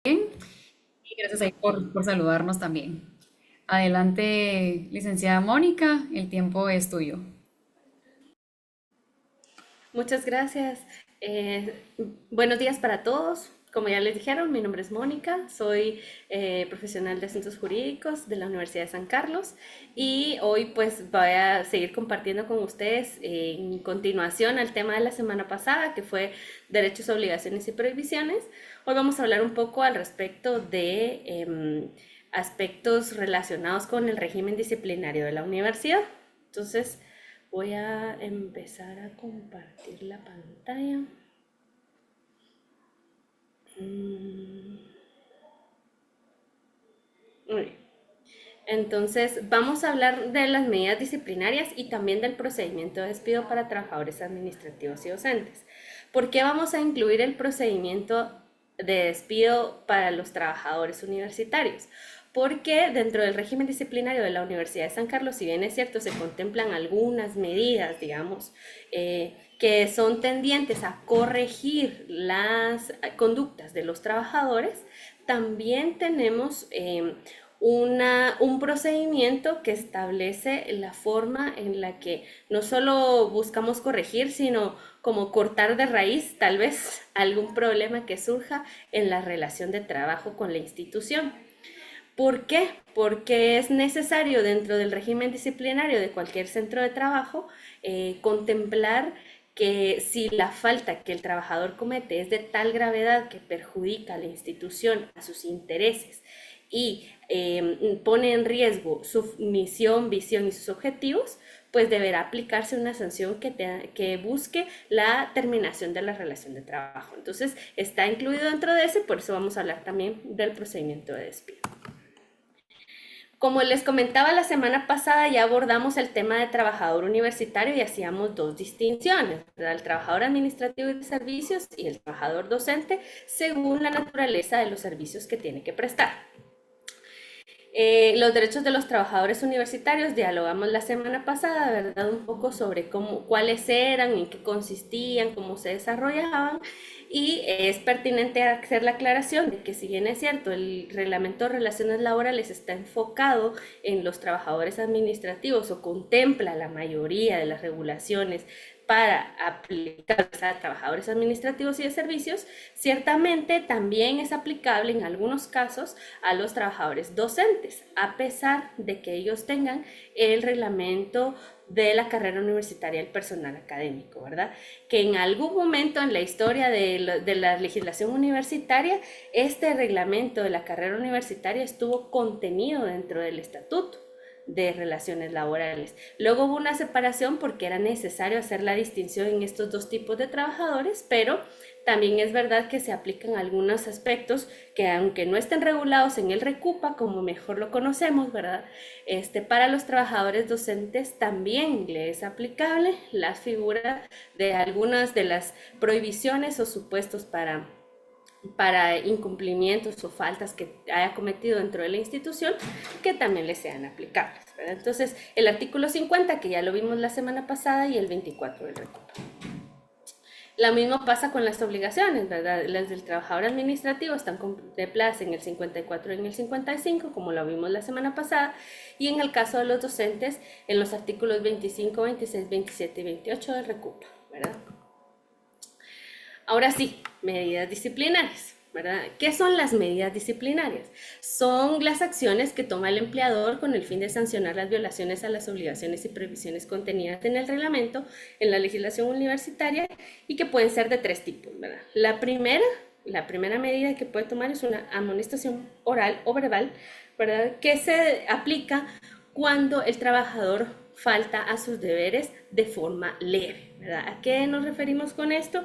Bien, y gracias ahí por saludarnos también. Adelante, licenciada Mónica, el tiempo es tuyo. Muchas gracias. Eh, Buenos días para todos. Como ya les dijeron, mi nombre es Mónica, soy profesional de asuntos jurídicos de la Universidad de San Carlos y hoy pues voy a seguir compartiendo con ustedes en continuación al tema de la semana pasada que fue derechos, obligaciones y prohibiciones. Hoy vamos a hablar un poco al respecto de aspectos relacionados con el régimen disciplinario de la universidad. Entonces, voy a empezar a compartir la pantalla. Muy bien. Entonces, vamos a hablar de las medidas disciplinarias y también del procedimiento de despido para trabajadores administrativos y docentes. ¿Por qué vamos a incluir el procedimiento de despido para los trabajadores universitarios? Porque dentro del régimen disciplinario de la Universidad de San Carlos, si bien es cierto, se contemplan algunas medidas, digamos, que son tendientes a corregir las conductas de los trabajadores, también tenemos un procedimiento que establece la forma en la que no solo buscamos corregir, sino como cortar de raíz tal vez algún problema que surja en la relación de trabajo con la institución. ¿Por qué? Porque es necesario dentro del régimen disciplinario de cualquier centro de trabajo contemplar que si la falta que el trabajador comete es de tal gravedad que perjudica a la institución, a sus intereses y pone en riesgo su misión, visión y sus objetivos, pues deberá aplicarse una sanción que busque la terminación de la relación de trabajo. Entonces, está incluido dentro de ese, por eso vamos a hablar también del procedimiento de despido. Como les comentaba la semana pasada, ya abordamos el tema de trabajador universitario y hacíamos dos distinciones, ¿verdad? El trabajador administrativo y de servicios y el trabajador docente, según la naturaleza de los servicios que tiene que prestar. Los derechos de los trabajadores universitarios, dialogamos la semana pasada, ¿verdad? Un poco sobre cuáles eran, en qué consistían, cómo se desarrollaban. Y es pertinente hacer la aclaración de que si bien es cierto, el reglamento de relaciones laborales está enfocado en los trabajadores administrativos o contempla la mayoría de las regulaciones para aplicar a trabajadores administrativos y de servicios, ciertamente también es aplicable en algunos casos a los trabajadores docentes, a pesar de que ellos tengan el reglamento de la carrera universitaria del personal académico, ¿verdad? Que en algún momento en la historia de la legislación universitaria, este reglamento de la carrera universitaria estuvo contenido dentro del estatuto de relaciones laborales. Luego hubo una separación porque era necesario hacer la distinción en estos dos tipos de trabajadores, pero también es verdad que se aplican algunos aspectos que aunque no estén regulados en el RECUPA, como mejor lo conocemos, ¿verdad? Para los trabajadores docentes también le es aplicable la figura de algunas de las prohibiciones o supuestos para incumplimientos o faltas que haya cometido dentro de la institución que también le sean aplicables, ¿verdad? Entonces, el artículo 50, que ya lo vimos la semana pasada, y el 24 del recurso. Lo mismo pasa con las obligaciones, ¿verdad? Las del trabajador administrativo están contempladas en el 54 y en el 55, como lo vimos la semana pasada, y en el caso de los docentes, en los artículos 25, 26, 27 y 28 del recurso, ¿verdad? Ahora sí, medidas disciplinarias, ¿verdad? ¿Qué son las medidas disciplinarias? Son las acciones que toma el empleador con el fin de sancionar las violaciones a las obligaciones y prohibiciones contenidas en el reglamento, en la legislación universitaria y que pueden ser de tres tipos, ¿verdad? La primera medida que puede tomar es una amonestación oral o verbal, ¿verdad? Que se aplica cuando el trabajador falta a sus deberes de forma leve, ¿verdad? ¿A qué nos referimos con esto?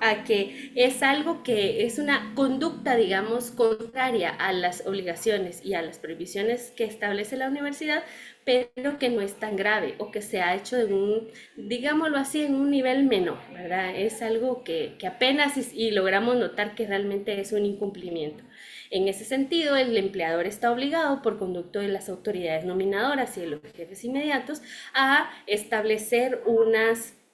A que es algo que es una conducta, digamos, contraria a las obligaciones y a las prohibiciones que establece la universidad, pero que no es tan grave o que se ha hecho de digámoslo así, en un nivel menor, ¿verdad? Es algo que apenas y logramos notar que realmente es un incumplimiento. En ese sentido, el empleador está obligado, por conducto de las autoridades nominadoras y de los jefes inmediatos, a establecer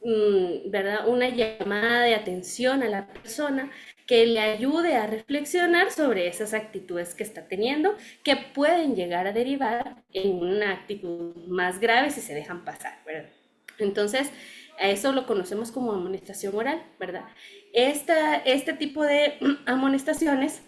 ¿verdad? Una llamada de atención a la persona que le ayude a reflexionar sobre esas actitudes que está teniendo, que pueden llegar a derivar en una actitud más grave si se dejan pasar, ¿verdad? Entonces, a eso lo conocemos como amonestación oral, ¿verdad? Este tipo de amonestaciones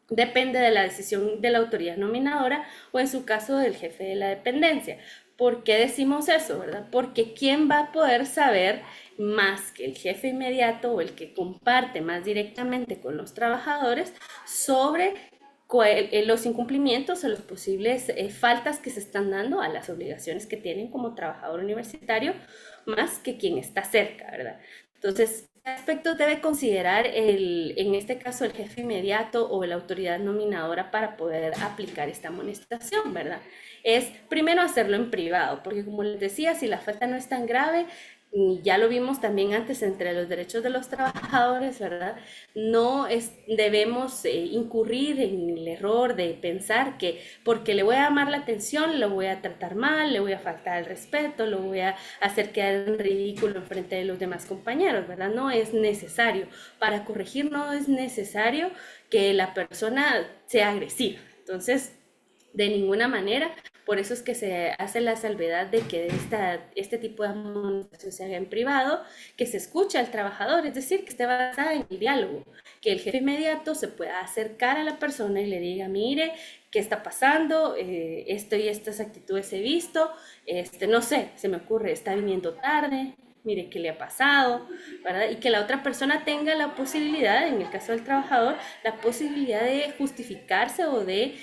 depende de la decisión de la autoridad nominadora o en su caso del jefe de la dependencia. ¿Por qué decimos eso, verdad? Porque ¿quién va a poder saber más que el jefe inmediato o el que comparte más directamente con los trabajadores sobre los incumplimientos o las posibles faltas que se están dando a las obligaciones que tienen como trabajador universitario, más que quien está cerca, ¿verdad? Entonces, ¿qué aspectos debe considerar en este caso el jefe inmediato o la autoridad nominadora para poder aplicar esta amonestación, verdad? Es primero hacerlo en privado, porque como les decía, si la falta no es tan grave, ya lo vimos también antes entre los derechos de los trabajadores, ¿verdad? No debemos incurrir en el error de pensar que porque le voy a llamar la atención, lo voy a tratar mal, le voy a faltar el respeto, lo voy a hacer quedar en ridículo en frente de los demás compañeros, ¿verdad? No es necesario. Para corregir no es necesario que la persona sea agresiva. Entonces, de ninguna manera. Por eso es que se hace la salvedad de que este tipo de amonestación se haga en privado, que se escuche al trabajador, es decir, que esté basada en el diálogo, que el jefe inmediato se pueda acercar a la persona y le diga, mire, ¿qué está pasando? Esto y estas actitudes he visto, no sé, se me ocurre, está viniendo tarde, mire qué le ha pasado, ¿verdad? Y que la otra persona tenga la posibilidad, en el caso del trabajador, la posibilidad de justificarse o de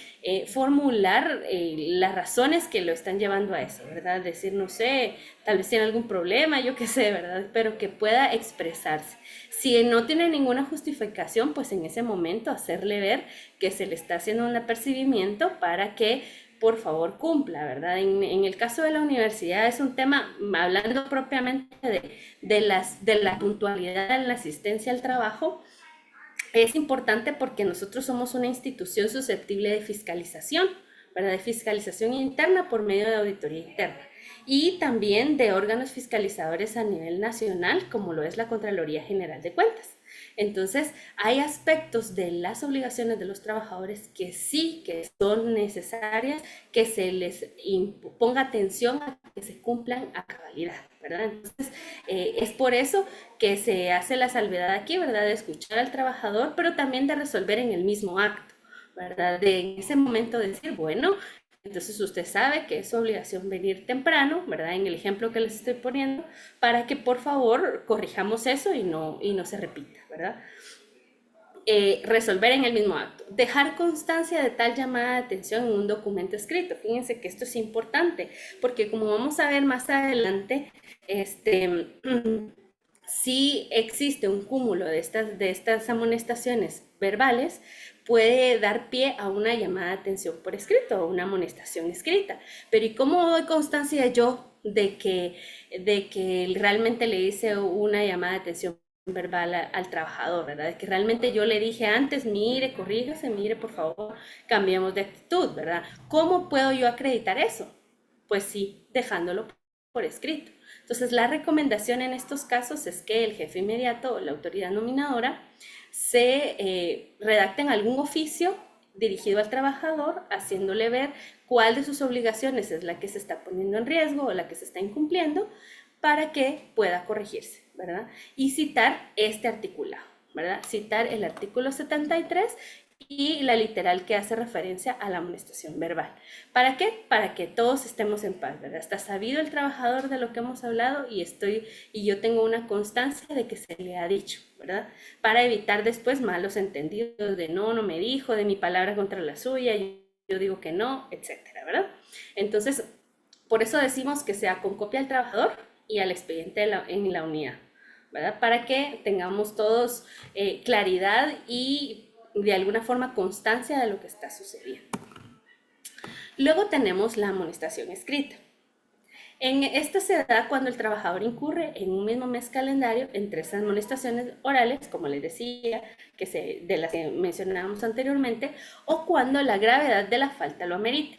formular las razones que lo están llevando a eso, ¿verdad? Decir, no sé, tal vez tiene algún problema, yo qué sé, ¿verdad? Pero que pueda expresarse. Si no tiene ninguna justificación, pues en ese momento hacerle ver que se le está haciendo un apercibimiento para que por favor cumpla, ¿verdad? En el caso de la universidad es un tema, hablando propiamente de la puntualidad en la asistencia al trabajo, es importante porque nosotros somos una institución susceptible de fiscalización, ¿verdad? De fiscalización interna por medio de auditoría interna y también de órganos fiscalizadores a nivel nacional, como lo es la Contraloría General de Cuentas. Entonces, hay aspectos de las obligaciones de los trabajadores que sí que son necesarias, que se les ponga atención a que se cumplan a cabalidad, ¿verdad? Entonces, es por eso que se hace la salvedad aquí, ¿verdad? De escuchar al trabajador, pero también de resolver en el mismo acto, ¿verdad? De en ese momento decir, bueno, entonces usted sabe que es su obligación venir temprano, ¿verdad? En el ejemplo que les estoy poniendo, para que por favor corrijamos eso y no se repita, ¿verdad? Resolver en el mismo acto. Dejar constancia de tal llamada de atención en un documento escrito. Fíjense que esto es importante, porque como vamos a ver más adelante, si existe un cúmulo de estas amonestaciones verbales, puede dar pie a una llamada de atención por escrito o una amonestación escrita. Pero ¿y cómo doy constancia yo de que realmente le hice una llamada de atención verbal al trabajador, ¿verdad? De que realmente yo le dije antes, mire, corríjase, mire, por favor, cambiemos de actitud, ¿verdad? ¿Cómo puedo yo acreditar eso? Pues sí, dejándolo por escrito. Entonces, la recomendación en estos casos es que el jefe inmediato o la autoridad nominadora se redacte en algún oficio dirigido al trabajador, haciéndole ver cuál de sus obligaciones es la que se está poniendo en riesgo o la que se está incumpliendo para que pueda corregirse, ¿verdad? Y citar este articulado, ¿verdad? Citar el artículo 73 y la literal que hace referencia a la amonestación verbal. ¿Para qué? Para que todos estemos en paz, ¿verdad? Está sabido el trabajador de lo que hemos hablado y yo tengo una constancia de que se le ha dicho, ¿verdad? Para evitar después malos entendidos de no me dijo, de mi palabra contra la suya, yo digo que no, etcétera, ¿verdad? Entonces, por eso decimos que sea con copia al trabajador y al expediente en la unidad, ¿verdad? Para que tengamos todos claridad y de alguna forma constancia de lo que está sucediendo. Luego tenemos la amonestación escrita. En esta se da cuando el trabajador incurre en un mismo mes calendario en tres amonestaciones orales, como les decía, de las que mencionábamos anteriormente, o cuando la gravedad de la falta lo amerite.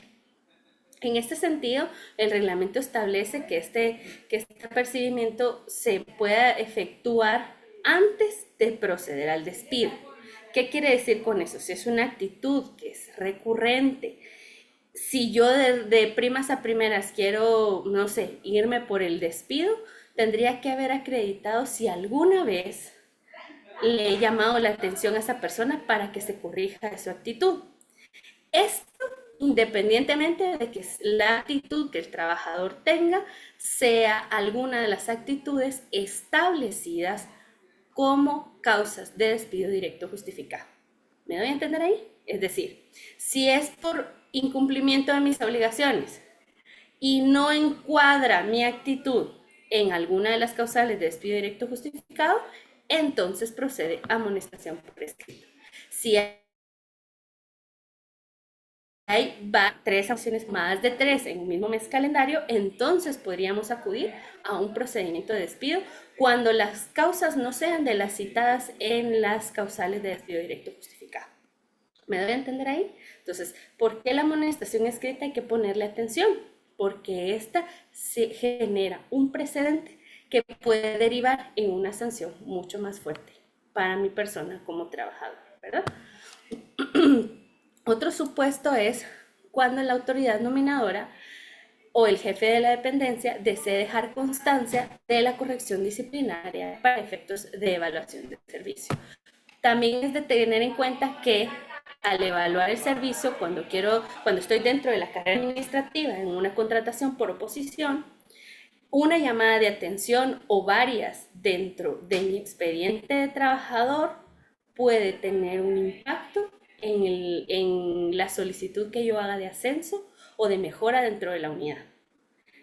En este sentido, el reglamento establece que este apercibimiento se pueda efectuar antes de proceder al despido. ¿Qué quiere decir con eso? Si es una actitud que es recurrente, si yo de primas a primeras quiero, no sé, irme por el despido, tendría que haber acreditado si alguna vez le he llamado la atención a esa persona para que se corrija su actitud. Esto independientemente de que la actitud que el trabajador tenga sea alguna de las actitudes establecidas como causas de despido directo justificado. ¿Me doy a entender ahí? Es decir, si es por incumplimiento de mis obligaciones y no encuadra mi actitud en alguna de las causales de despido directo justificado, entonces procede amonestación por escrito. Si hay tres sanciones, más de tres en un mismo mes calendario, entonces podríamos acudir a un procedimiento de despido cuando las causas no sean de las citadas en las causales de despido directo justificado. ¿Me doy a entender ahí? Entonces, ¿por qué la amonestación escrita hay que ponerle atención? Porque esta se genera un precedente que puede derivar en una sanción mucho más fuerte para mi persona como trabajador, ¿verdad? Otro supuesto es cuando la autoridad nominadora o el jefe de la dependencia desee dejar constancia de la corrección disciplinaria para efectos de evaluación del servicio. También es de tener en cuenta que al evaluar el servicio, cuando estoy dentro de la carrera administrativa en una contratación por oposición, una llamada de atención o varias dentro de mi expediente de trabajador puede tener un impacto en la solicitud que yo haga de ascenso o de mejora dentro de la unidad.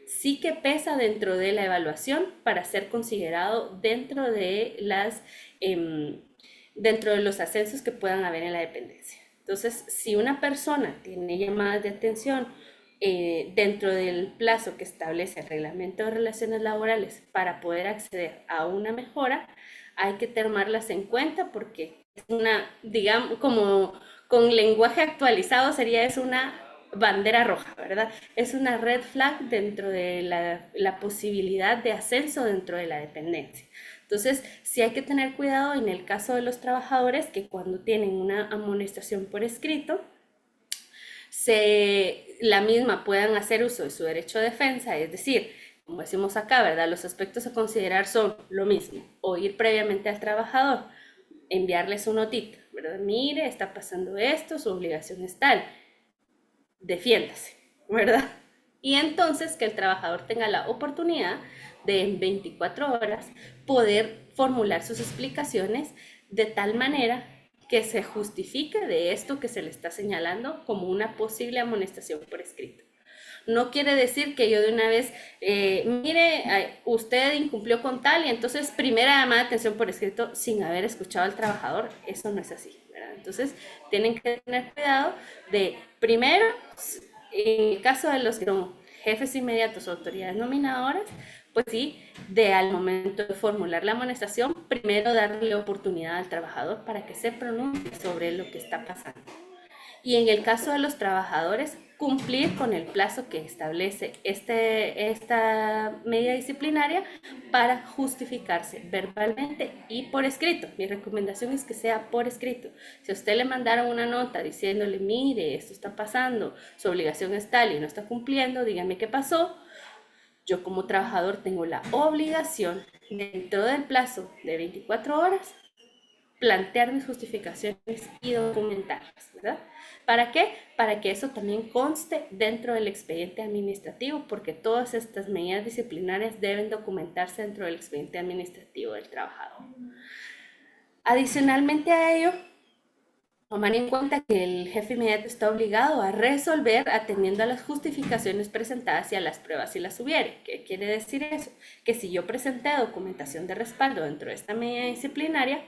Sí que pesa dentro de la evaluación para ser considerado dentro de los ascensos que puedan haber en la dependencia. Entonces, si una persona tiene llamadas de atención dentro del plazo que establece el reglamento de relaciones laborales para poder acceder a una mejora, hay que tomarlas en cuenta porque es una, digamos, como con lenguaje actualizado es una bandera roja, ¿verdad? Es una red flag dentro de la posibilidad de ascenso dentro de la dependencia. Entonces, sí hay que tener cuidado en el caso de los trabajadores que cuando tienen una amonestación por escrito, la misma puedan hacer uso de su derecho de defensa, es decir, como decimos acá, ¿verdad? Los aspectos a considerar son lo mismo, o ir previamente al trabajador, enviarle su notita, ¿verdad? Mire, está pasando esto, su obligación es tal, defiéndase, ¿verdad? Y entonces que el trabajador tenga la oportunidad de en 24 horas poder formular sus explicaciones de tal manera que se justifique de esto que se le está señalando como una posible amonestación por escrito. No quiere decir que yo de una vez, mire, usted incumplió con tal y entonces primera llamada de atención por escrito sin haber escuchado al trabajador. Eso no es así, ¿verdad? Entonces tienen que tener cuidado de, primero, en el caso de los que son jefes inmediatos o autoridades nominadoras, pues sí, al momento de formular la amonestación, primero darle oportunidad al trabajador para que se pronuncie sobre lo que está pasando. Y en el caso de los trabajadores, cumplir con el plazo que establece esta medida disciplinaria para justificarse verbalmente y por escrito. Mi recomendación es que sea por escrito. Si a usted le mandaron una nota diciéndole, mire, esto está pasando, su obligación es tal y no está cumpliendo, dígame qué pasó. Yo como trabajador tengo la obligación, dentro del plazo de 24 horas, plantear mis justificaciones y documentarlas, ¿verdad? ¿Para qué? Para que eso también conste dentro del expediente administrativo, porque todas estas medidas disciplinarias deben documentarse dentro del expediente administrativo del trabajador. Adicionalmente a ello, tomar en cuenta que el jefe inmediato está obligado a resolver atendiendo a las justificaciones presentadas y a las pruebas si las hubiere. ¿Qué quiere decir eso? Que si yo presenté documentación de respaldo dentro de esta medida disciplinaria,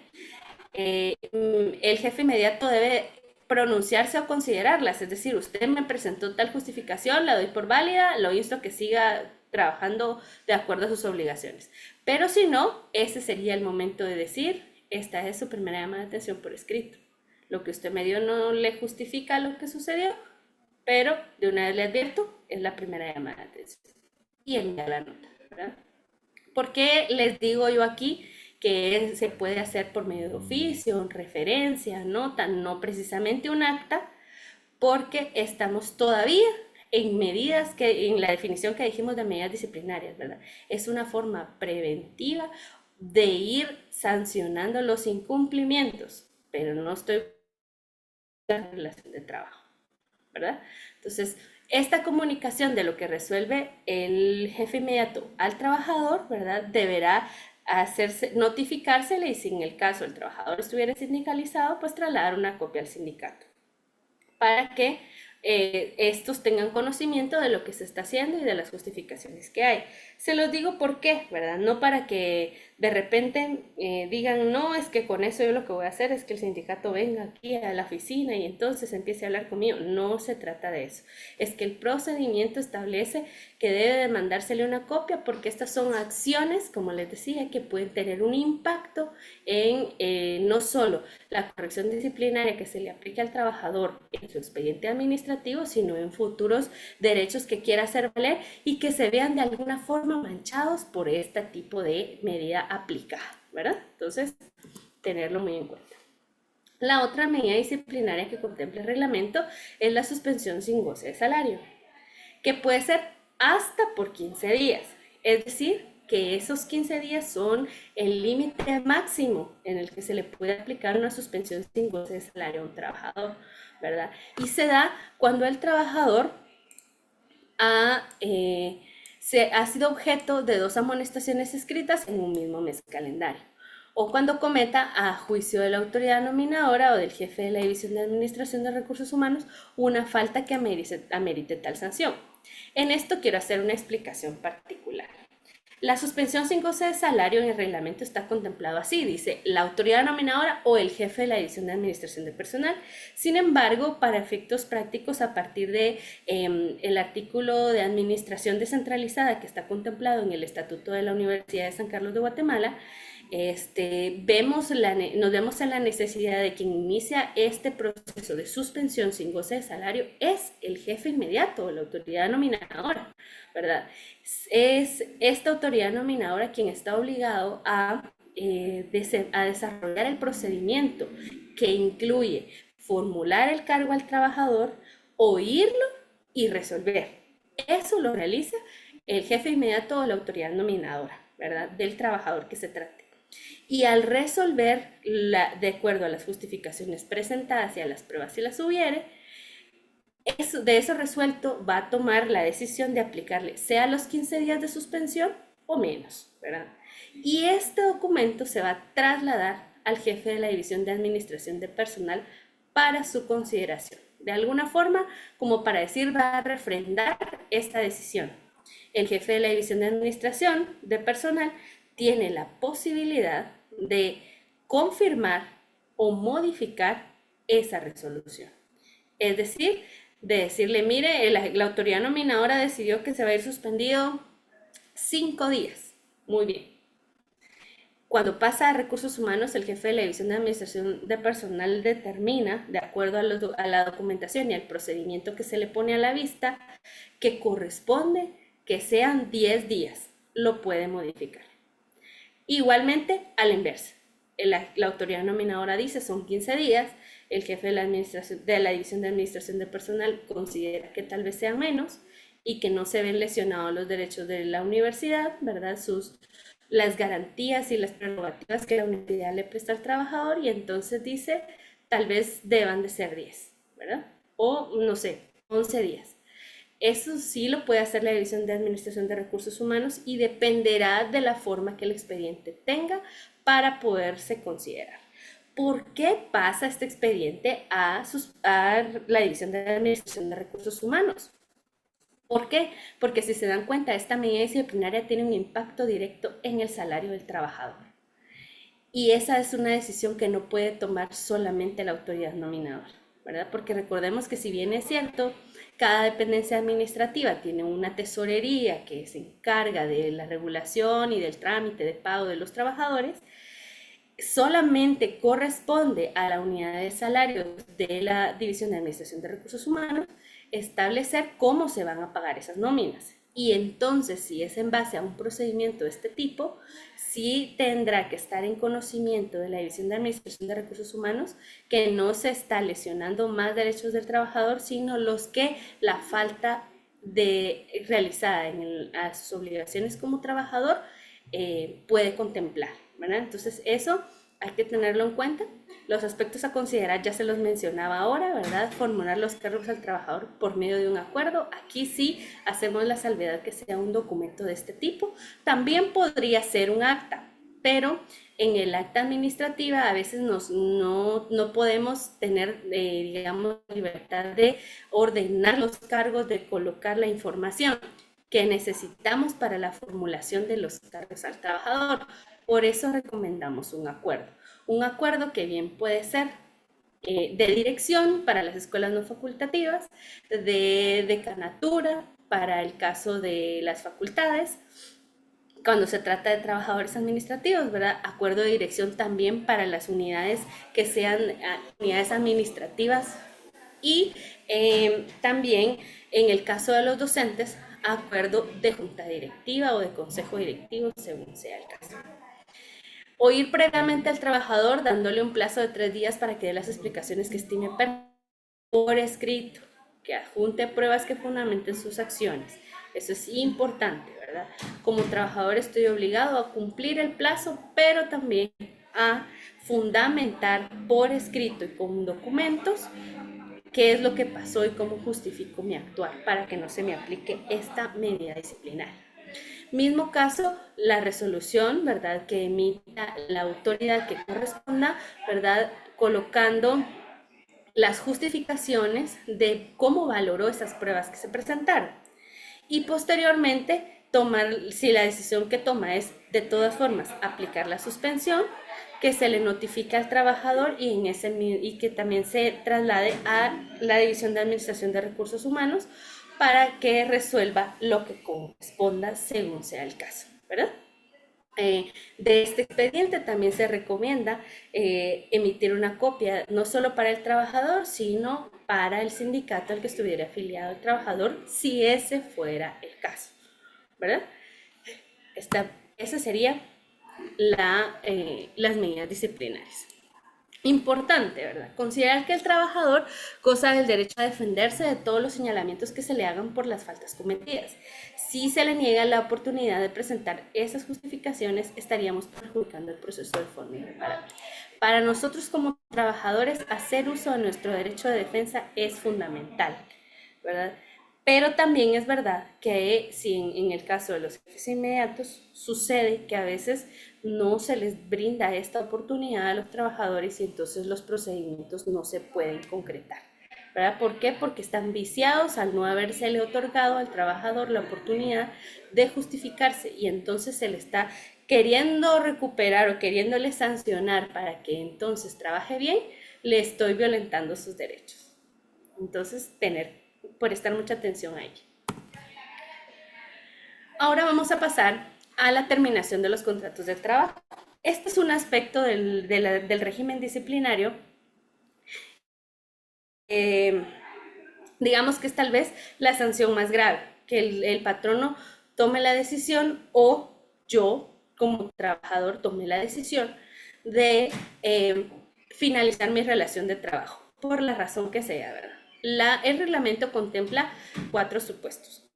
el jefe inmediato debe pronunciarse o considerarlas, es decir, usted me presentó tal justificación, la doy por válida, lo insto a que siga trabajando de acuerdo a sus obligaciones. Pero si no, ese sería el momento de decir, esta es su primera llamada de atención por escrito. Lo que usted me dio no le justifica lo que sucedió, pero de una vez le advierto, es la primera llamada de atención y envía la nota, ¿verdad? ¿Por qué les digo yo aquí que se puede hacer por medio de oficio, referencia, nota, no precisamente un acta? Porque estamos todavía en medidas que, en la definición que dijimos de medidas disciplinarias, ¿verdad? Es una forma preventiva de ir sancionando los incumplimientos, pero no estoy en la relación de trabajo, ¿verdad? Entonces, esta comunicación de lo que resuelve el jefe inmediato al trabajador, ¿verdad? Deberá hacerse, notificársele y si en el caso el trabajador estuviera sindicalizado, pues trasladar una copia al sindicato para que estos tengan conocimiento de lo que se está haciendo y de las justificaciones que hay. Se los digo por qué, ¿verdad? No para que de repente digan, no, es que con eso yo lo que voy a hacer es que el sindicato venga aquí a la oficina y entonces empiece a hablar conmigo. No se trata de eso. Es que el procedimiento establece que debe de mandársele una copia porque estas son acciones, como les decía, que pueden tener un impacto en no solo la corrección disciplinaria que se le aplique al trabajador en su expediente administrativo, sino en futuros derechos que quiera hacer valer y que se vean de alguna forma manchados por este tipo de medida aplicada, ¿verdad? Entonces, tenerlo muy en cuenta. La otra medida disciplinaria que contempla el reglamento es la suspensión sin goce de salario, que puede ser hasta por 15 días, es decir, que esos 15 días son el límite máximo en el que se le puede aplicar una suspensión sin goce de salario a un trabajador, ¿verdad? Y se da cuando el trabajador ha sido objeto de 2 amonestaciones escritas en un mismo mes calendario, o cuando cometa, a juicio de la autoridad nominadora o del jefe de la División de Administración de Recursos Humanos, una falta que amerite tal sanción. En esto quiero hacer una explicación particular. La suspensión sin goce de salario en el reglamento está contemplado así, dice la autoridad nominadora o el jefe de la División de Administración de Personal. Sin embargo, para efectos prácticos, a partir de el artículo de administración descentralizada que está contemplado en el Estatuto de la Universidad de San Carlos de Guatemala, nos vemos en la necesidad de quien inicia este proceso de suspensión sin goce de salario es el jefe inmediato o la autoridad nominadora, ¿verdad? Es esta autoridad nominadora quien está obligado a desarrollar el procedimiento que incluye formular el cargo al trabajador, oírlo y resolver. Eso lo realiza el jefe inmediato o la autoridad nominadora, ¿verdad? Del trabajador que se trate. Y al resolver, de acuerdo a las justificaciones presentadas y a las pruebas si las hubiere, de eso resuelto va a tomar la decisión de aplicarle sea los 15 días de suspensión o menos, ¿verdad? Y este documento se va a trasladar al jefe de la División de Administración de Personal para su consideración. De alguna forma, como para decir, va a refrendar esta decisión. El jefe de la División de Administración de Personal tiene la posibilidad de confirmar o modificar esa resolución. Es decir, de decirle, mire, la autoridad nominadora decidió que se va a ir suspendido 5 días. Muy bien. Cuando pasa a recursos humanos, el jefe de la División de Administración de Personal determina, de acuerdo a la documentación y al procedimiento que se le pone a la vista, que corresponde que sean 10 días. Lo puede modificar. Igualmente, a la inversa. La autoridad nominadora dice son 15 días, el jefe de la División de Administración de Personal considera que tal vez sean menos y que no se ven lesionados los derechos de la universidad, ¿verdad? Las garantías y las prerrogativas que la universidad le presta al trabajador y entonces dice tal vez deban de ser 10, ¿verdad? O no sé, 11 días. Eso sí lo puede hacer la División de Administración de Recursos Humanos y dependerá de la forma que el expediente tenga para poderse considerar. ¿Por qué pasa este expediente a la División de Administración de Recursos Humanos? ¿Por qué? Porque si se dan cuenta, esta medida disciplinaria tiene un impacto directo en el salario del trabajador. Y esa es una decisión que no puede tomar solamente la autoridad nominadora, ¿verdad? Porque recordemos que si bien es cierto, cada dependencia administrativa tiene una tesorería que se encarga de la regulación y del trámite de pago de los trabajadores, solamente corresponde a la unidad de salarios de la División de Administración de Recursos Humanos establecer cómo se van a pagar esas nóminas. Y entonces, si es en base a un procedimiento de este tipo, sí tendrá que estar en conocimiento de la División de Administración de Recursos Humanos que no se está lesionando más derechos del trabajador, sino los que la falta de realizada a sus obligaciones como trabajador puede contemplar, ¿verdad? Entonces eso hay que tenerlo en cuenta. Los aspectos a considerar ya se los mencionaba ahora, ¿verdad? Formular los cargos al trabajador por medio de un acuerdo. Aquí sí hacemos la salvedad que sea un documento de este tipo. También podría ser un acta, pero en el acta administrativa a veces no podemos tener, digamos, libertad de ordenar los cargos, de colocar la información que necesitamos para la formulación de los cargos al trabajador. Por eso recomendamos un acuerdo. Un acuerdo que bien puede ser de dirección para las escuelas no facultativas, de decanatura para el caso de las facultades, cuando se trata de trabajadores administrativos, ¿verdad? Acuerdo de dirección también para las unidades que sean unidades administrativas y también en el caso de los docentes, acuerdo de junta directiva o de consejo directivo, según sea el caso. Oír previamente al trabajador dándole un plazo de 3 días para que dé las explicaciones que estime por escrito, que adjunte pruebas que fundamenten sus acciones. Eso es importante, ¿verdad? Como trabajador estoy obligado a cumplir el plazo, pero también a fundamentar por escrito y con documentos qué es lo que pasó y cómo justifico mi actuar para que no se me aplique esta medida disciplinaria. Mismo caso, la resolución, ¿verdad?, que emita la autoridad que corresponda, ¿verdad?, colocando las justificaciones de cómo valoró esas pruebas que se presentaron. Y posteriormente, tomar, si la decisión que toma es de todas formas aplicar la suspensión, que se le notifica al trabajador y que también se traslade a la División de Administración de Recursos Humanos para que resuelva lo que corresponda según sea el caso, ¿verdad? De este expediente también se recomienda emitir una copia, no solo para el trabajador, sino para el sindicato al que estuviera afiliado el trabajador, si ese fuera el caso, ¿verdad? Esa sería las medidas disciplinarias. Importante, ¿verdad? Considerar que el trabajador goza del derecho a defenderse de todos los señalamientos que se le hagan por las faltas cometidas. Si se le niega la oportunidad de presentar esas justificaciones, estaríamos perjudicando el proceso de forma irreparable. Para nosotros como trabajadores, hacer uso de nuestro derecho de defensa es fundamental, ¿verdad? Pero también es verdad que si en el caso de los jefes inmediatos sucede que a veces no se les brinda esta oportunidad a los trabajadores y entonces los procedimientos no se pueden concretar, ¿verdad? ¿Por qué? Porque están viciados al no habérsele otorgado al trabajador la oportunidad de justificarse y entonces se le está queriendo recuperar o queriéndole sancionar para que entonces trabaje bien, le estoy violentando sus derechos. Entonces, prestar mucha atención a ello. Ahora vamos a pasar a la terminación de los contratos de trabajo. Este es un aspecto del régimen disciplinario. Digamos que es tal vez la sanción más grave, que el patrono tome la decisión o yo como trabajador tome la decisión de finalizar mi relación de trabajo, por la razón que sea, ¿verdad? El reglamento contempla 4 supuestos.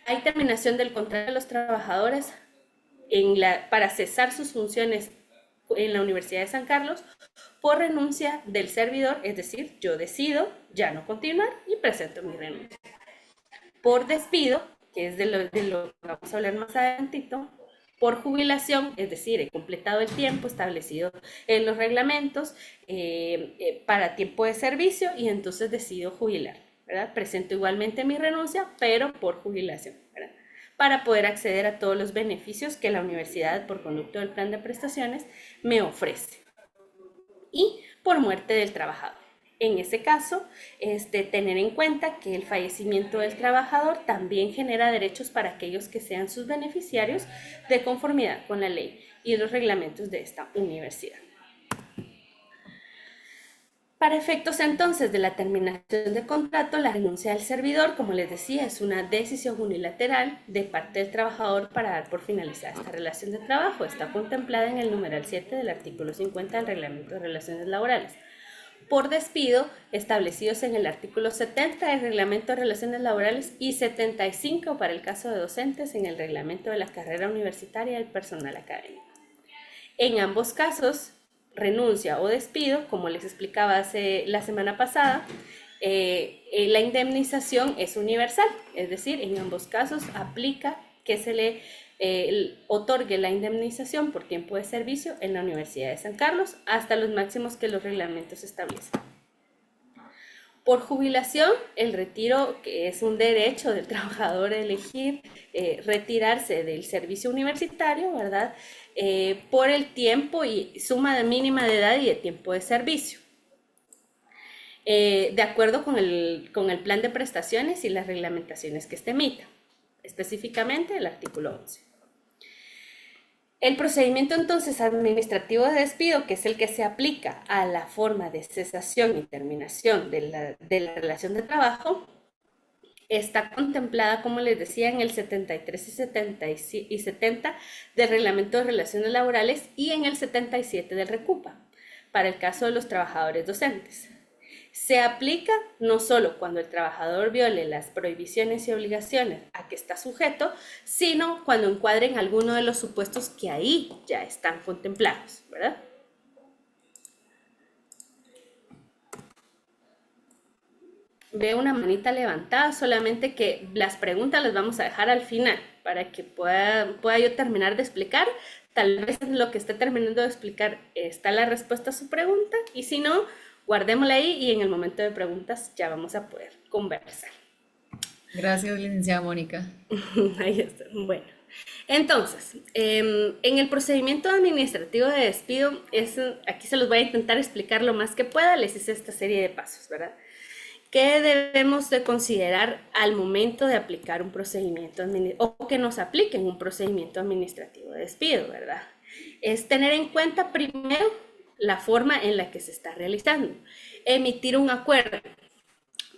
Hay terminación del contrato de los trabajadores para cesar sus funciones en la Universidad de San Carlos por renuncia del servidor, es decir, yo decido ya no continuar y presento mi renuncia. Por despido, que es de lo que vamos a hablar más adelantito, por jubilación, es decir, he completado el tiempo establecido en los reglamentos para tiempo de servicio y entonces decido jubilar, ¿verdad? Presento igualmente mi renuncia, pero por jubilación, ¿verdad?, para poder acceder a todos los beneficios que la universidad, por conducto del plan de prestaciones, me ofrece. Y por muerte del trabajador. En ese caso, tener en cuenta que el fallecimiento del trabajador también genera derechos para aquellos que sean sus beneficiarios de conformidad con la ley y los reglamentos de esta universidad. Para efectos entonces de la terminación de contrato, la renuncia del servidor, como les decía, es una decisión unilateral de parte del trabajador para dar por finalizada esta relación de trabajo. Está contemplada en el numeral 7 del artículo 50 del Reglamento de Relaciones Laborales. Por despido, establecidos en el artículo 70 del Reglamento de Relaciones Laborales y 75 para el caso de docentes en el Reglamento de la Carrera Universitaria del Personal Académico. En ambos casos, renuncia o despido, como les explicaba la semana pasada, la indemnización es universal, es decir, en ambos casos aplica que se le otorgue la indemnización por tiempo de servicio en la Universidad de San Carlos hasta los máximos que los reglamentos establecen. Por jubilación, el retiro, que es un derecho del trabajador elegir retirarse del servicio universitario, ¿verdad? Por el tiempo y suma mínima de edad y de tiempo de servicio. De acuerdo con el plan de prestaciones y las reglamentaciones que emita, específicamente el artículo 11. El procedimiento entonces administrativo de despido, que es el que se aplica a la forma de cesación y terminación de la relación de trabajo, está contemplada, como les decía, en el 73 y 70 del Reglamento de Relaciones Laborales y en el 77 del RECUPA, para el caso de los trabajadores docentes. Se aplica no solo cuando el trabajador viole las prohibiciones y obligaciones a que está sujeto, sino cuando encuadren alguno de los supuestos que ahí ya están contemplados, ¿verdad? Veo una manita levantada, solamente que las preguntas las vamos a dejar al final para que pueda yo terminar de explicar. Tal vez en lo que esté terminando de explicar está la respuesta a su pregunta, y si no, guardémosla ahí y en el momento de preguntas ya vamos a poder conversar. Gracias, licenciada Mónica. Ahí está. Bueno, entonces, en el procedimiento administrativo de despido, aquí se los voy a intentar explicar lo más que pueda. Les hice esta serie de pasos, ¿verdad? ¿Qué debemos de considerar al momento de aplicar un procedimiento o que nos apliquen un procedimiento administrativo de despido, ¿verdad? Es tener en cuenta primero la forma en la que se está realizando. Emitir un acuerdo.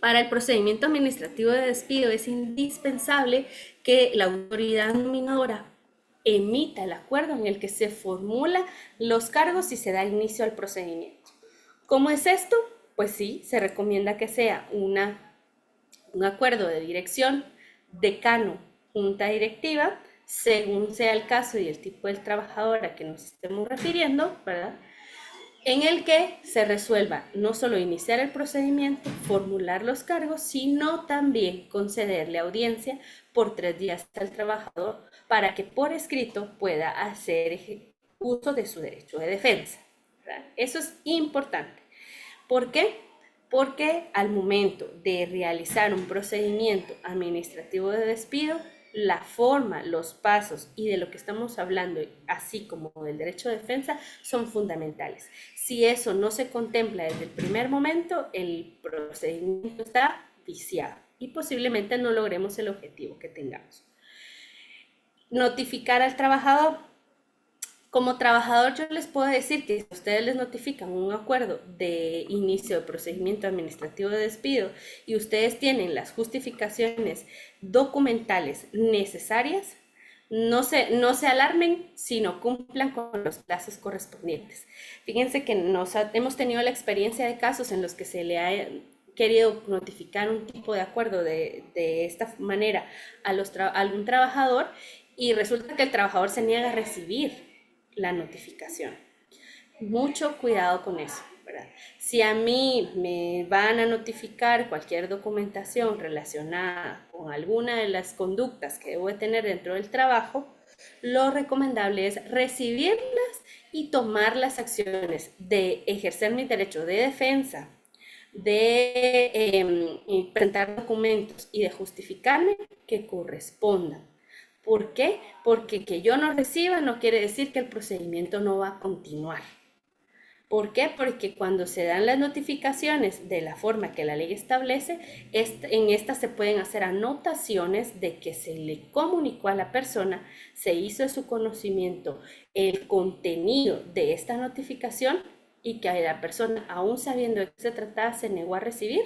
Para el procedimiento administrativo de despido es indispensable que la autoridad nominadora emita el acuerdo en el que se formulan los cargos y se da inicio al procedimiento. ¿Cómo es esto? Pues sí, se recomienda que sea un acuerdo de dirección, decano, junta directiva, según sea el caso y el tipo del trabajador a que nos estemos refiriendo, ¿verdad? En el que se resuelva no solo iniciar el procedimiento, formular los cargos, sino también concederle audiencia por 3 días al trabajador para que por escrito pueda hacer uso de su derecho de defensa, ¿verdad? Eso es importante. ¿Por qué? Porque al momento de realizar un procedimiento administrativo de despido, la forma, los pasos y de lo que estamos hablando, así como del derecho de defensa, son fundamentales. Si eso no se contempla desde el primer momento, el procedimiento está viciado y posiblemente no logremos el objetivo que tengamos. Notificar al trabajador. Como trabajador yo les puedo decir que si ustedes les notifican un acuerdo de inicio de procedimiento administrativo de despido y ustedes tienen las justificaciones documentales necesarias, no se alarmen, sino cumplan con los plazos correspondientes. Fíjense que hemos tenido la experiencia de casos en los que se le ha querido notificar un tipo de acuerdo de esta manera a algún trabajador y resulta que el trabajador se niega a recibir la notificación. Mucho cuidado con eso, ¿verdad? Si a mí me van a notificar cualquier documentación relacionada con alguna de las conductas que debo de tener dentro del trabajo, lo recomendable es recibirlas y tomar las acciones de ejercer mi derecho de defensa, de presentar documentos y de justificarme que correspondan. ¿Por qué? Porque que yo no reciba no quiere decir que el procedimiento no va a continuar. ¿Por qué? Porque cuando se dan las notificaciones de la forma que la ley establece, en estas se pueden hacer anotaciones de que se le comunicó a la persona, se hizo de su conocimiento el contenido de esta notificación y que la persona, aún sabiendo de qué se trataba, se negó a recibir,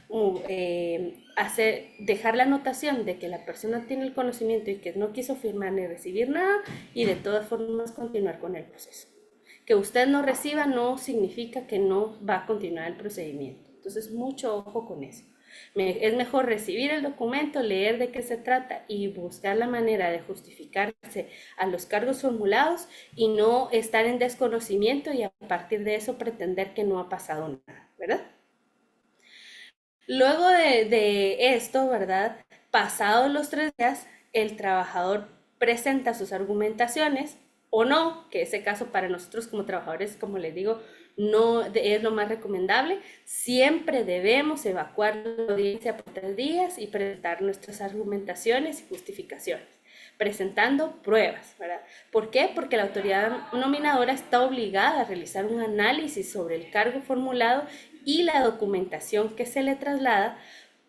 puede dejar la anotación de que la persona tiene el conocimiento y que no quiso firmar ni recibir nada y de todas formas continuar con el proceso. Que usted no reciba no significa que no va a continuar el procedimiento. Entonces, mucho ojo con eso. Es mejor recibir el documento, leer de qué se trata y buscar la manera de justificarse a los cargos formulados y no estar en desconocimiento y a partir de eso pretender que no ha pasado nada, ¿verdad? Luego de esto, ¿verdad? Pasados los 3 días, el trabajador presenta sus argumentaciones o no, que ese caso para nosotros como trabajadores, como les digo, no es lo más recomendable. Siempre debemos evacuar la audiencia por 3 días y presentar nuestras argumentaciones y justificaciones, presentando pruebas, ¿verdad? ¿Por qué? Porque la autoridad nominadora está obligada a realizar un análisis sobre el cargo formulado y la documentación que se le traslada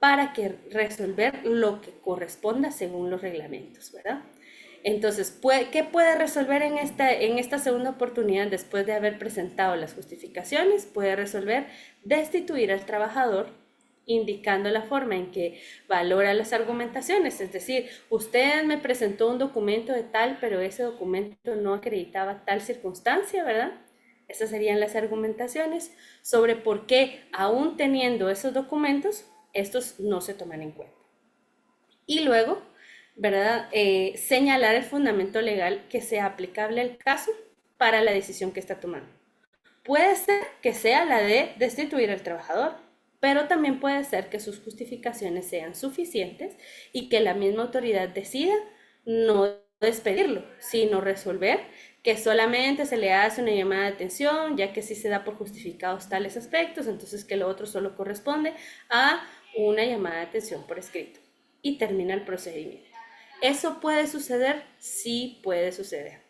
para que resolver lo que corresponda según los reglamentos, ¿verdad? Entonces, ¿qué puede resolver en esta segunda oportunidad después de haber presentado las justificaciones? Puede resolver destituir al trabajador indicando la forma en que valora las argumentaciones, es decir, usted me presentó un documento de tal, pero ese documento no acreditaba tal circunstancia, ¿verdad? Esas serían las argumentaciones sobre por qué, aún teniendo esos documentos, estos no se toman en cuenta. Y luego, ¿verdad? Señalar el fundamento legal que sea aplicable al caso para la decisión que está tomando. Puede ser que sea la de destituir al trabajador, pero también puede ser que sus justificaciones sean suficientes y que la misma autoridad decida no despedirlo, sino resolver que solamente se le hace una llamada de atención, ya que sí se da por justificados tales aspectos, entonces que lo otro solo corresponde a una llamada de atención por escrito y termina el procedimiento. ¿Eso puede suceder? Sí puede suceder.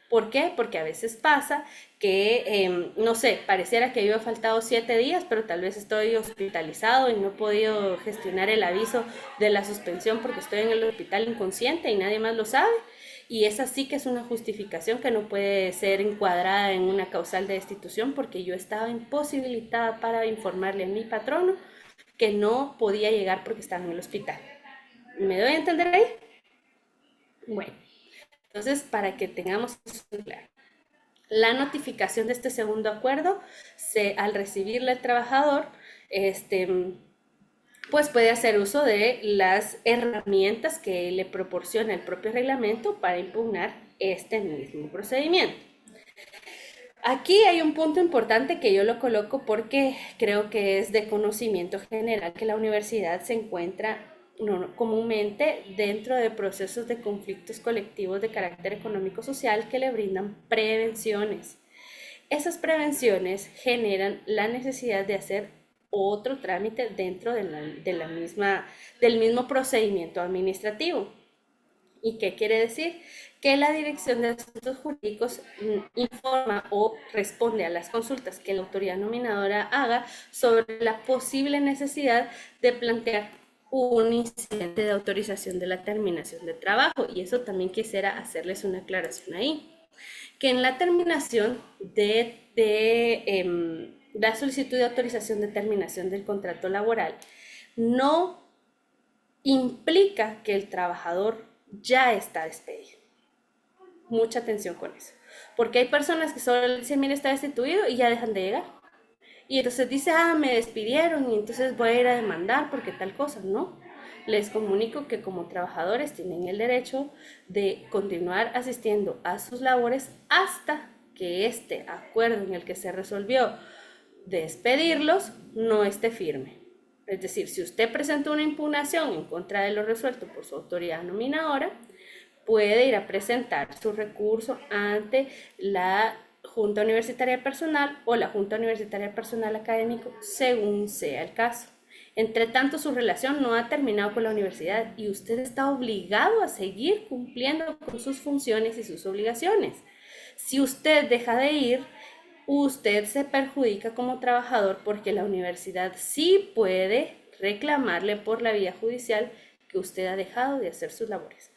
¿Por qué? Porque a veces pasa que, no sé, pareciera que yo he faltado 7 días, pero tal vez estoy hospitalizado y no he podido gestionar el aviso de la suspensión porque estoy en el hospital inconsciente y nadie más lo sabe. Y esa sí que es una justificación que no puede ser encuadrada en una causal de destitución porque yo estaba imposibilitada para informarle a mi patrono que no podía llegar porque estaba en el hospital. ¿Me doy a entender ahí? Bueno. Entonces, para que tengamos eso claro, la notificación de este segundo acuerdo, al recibirle el trabajador, pues puede hacer uso de las herramientas que le proporciona el propio reglamento para impugnar este mismo procedimiento. Aquí hay un punto importante que yo lo coloco porque creo que es de conocimiento general que la universidad se encuentra comúnmente dentro de procesos de conflictos colectivos de carácter económico-social que le brindan prevenciones. Esas prevenciones generan la necesidad de hacer otro trámite dentro del mismo procedimiento administrativo. ¿Y qué quiere decir? Que la Dirección de Asuntos Jurídicos informa o responde a las consultas que la autoridad nominadora haga sobre la posible necesidad de plantear un incidente de autorización de la terminación de trabajo. Y eso también quisiera hacerles una aclaración ahí. Que en la terminación de la solicitud de autorización de terminación del contrato laboral, no implica que el trabajador ya está despedido. Mucha atención con eso. Porque hay personas que solo le dicen, mire, está destituido y ya dejan de llegar. Y entonces dice, me despidieron y entonces voy a ir a demandar porque tal cosa. No, les comunico que como trabajadores tienen el derecho de continuar asistiendo a sus labores hasta que este acuerdo en el que se resolvió despedirlos no esté firme. Es decir, si usted presentó una impugnación en contra de lo resuelto por su autoridad nominadora, puede ir a presentar su recurso ante la Junta Universitaria de Personal o la Junta Universitaria de Personal Académico, según sea el caso. Entre tanto, su relación no ha terminado con la universidad y usted está obligado a seguir cumpliendo con sus funciones y sus obligaciones. Si usted deja de ir, usted se perjudica como trabajador porque la universidad sí puede reclamarle por la vía judicial que usted ha dejado de hacer sus labores.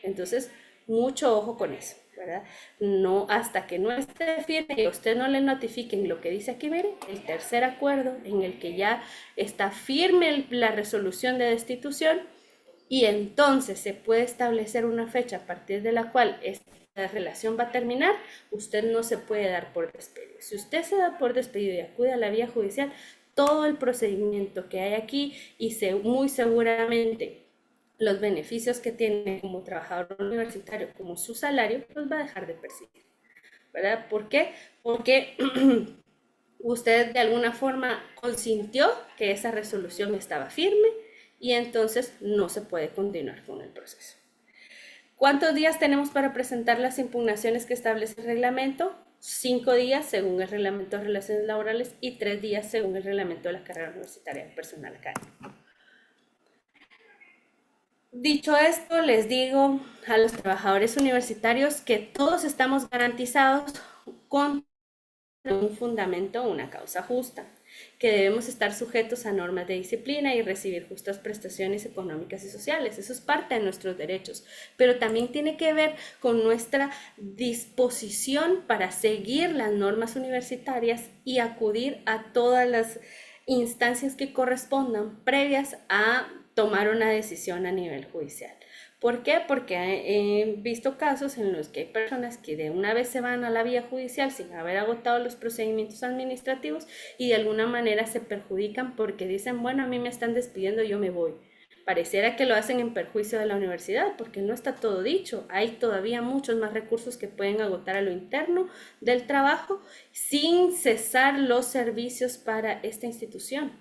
Entonces, mucho ojo con eso, ¿verdad? No, hasta que no esté firme y usted no le notifiquen lo que dice aquí, mire, el tercer acuerdo en el que ya está firme la resolución de destitución, y entonces se puede establecer una fecha a partir de la cual esta relación va a terminar, usted no se puede dar por despedido. Si usted se da por despedido y acude a la vía judicial, todo el procedimiento que hay aquí y muy seguramente los beneficios que tiene como trabajador universitario, como su salario, los va a dejar de percibir, ¿verdad? ¿Por qué? Porque usted de alguna forma consintió que esa resolución estaba firme y entonces no se puede continuar con el proceso. ¿Cuántos días tenemos para presentar las impugnaciones que establece el reglamento? 5 días según el reglamento de relaciones laborales y 3 días según el reglamento de la carrera universitaria del personal académico. Dicho esto, les digo a los trabajadores universitarios que todos estamos garantizados con un fundamento, una causa justa, que debemos estar sujetos a normas de disciplina y recibir justas prestaciones económicas y sociales. Eso es parte de nuestros derechos, pero también tiene que ver con nuestra disposición para seguir las normas universitarias y acudir a todas las instancias que correspondan previas a tomar una decisión a nivel judicial. ¿Por qué? Porque he visto casos en los que hay personas que de una vez se van a la vía judicial sin haber agotado los procedimientos administrativos y de alguna manera se perjudican porque dicen, bueno, a mí me están despidiendo, yo me voy. Pareciera que lo hacen en perjuicio de la universidad porque no está todo dicho. Hay todavía muchos más recursos que pueden agotar a lo interno del trabajo sin cesar los servicios para esta institución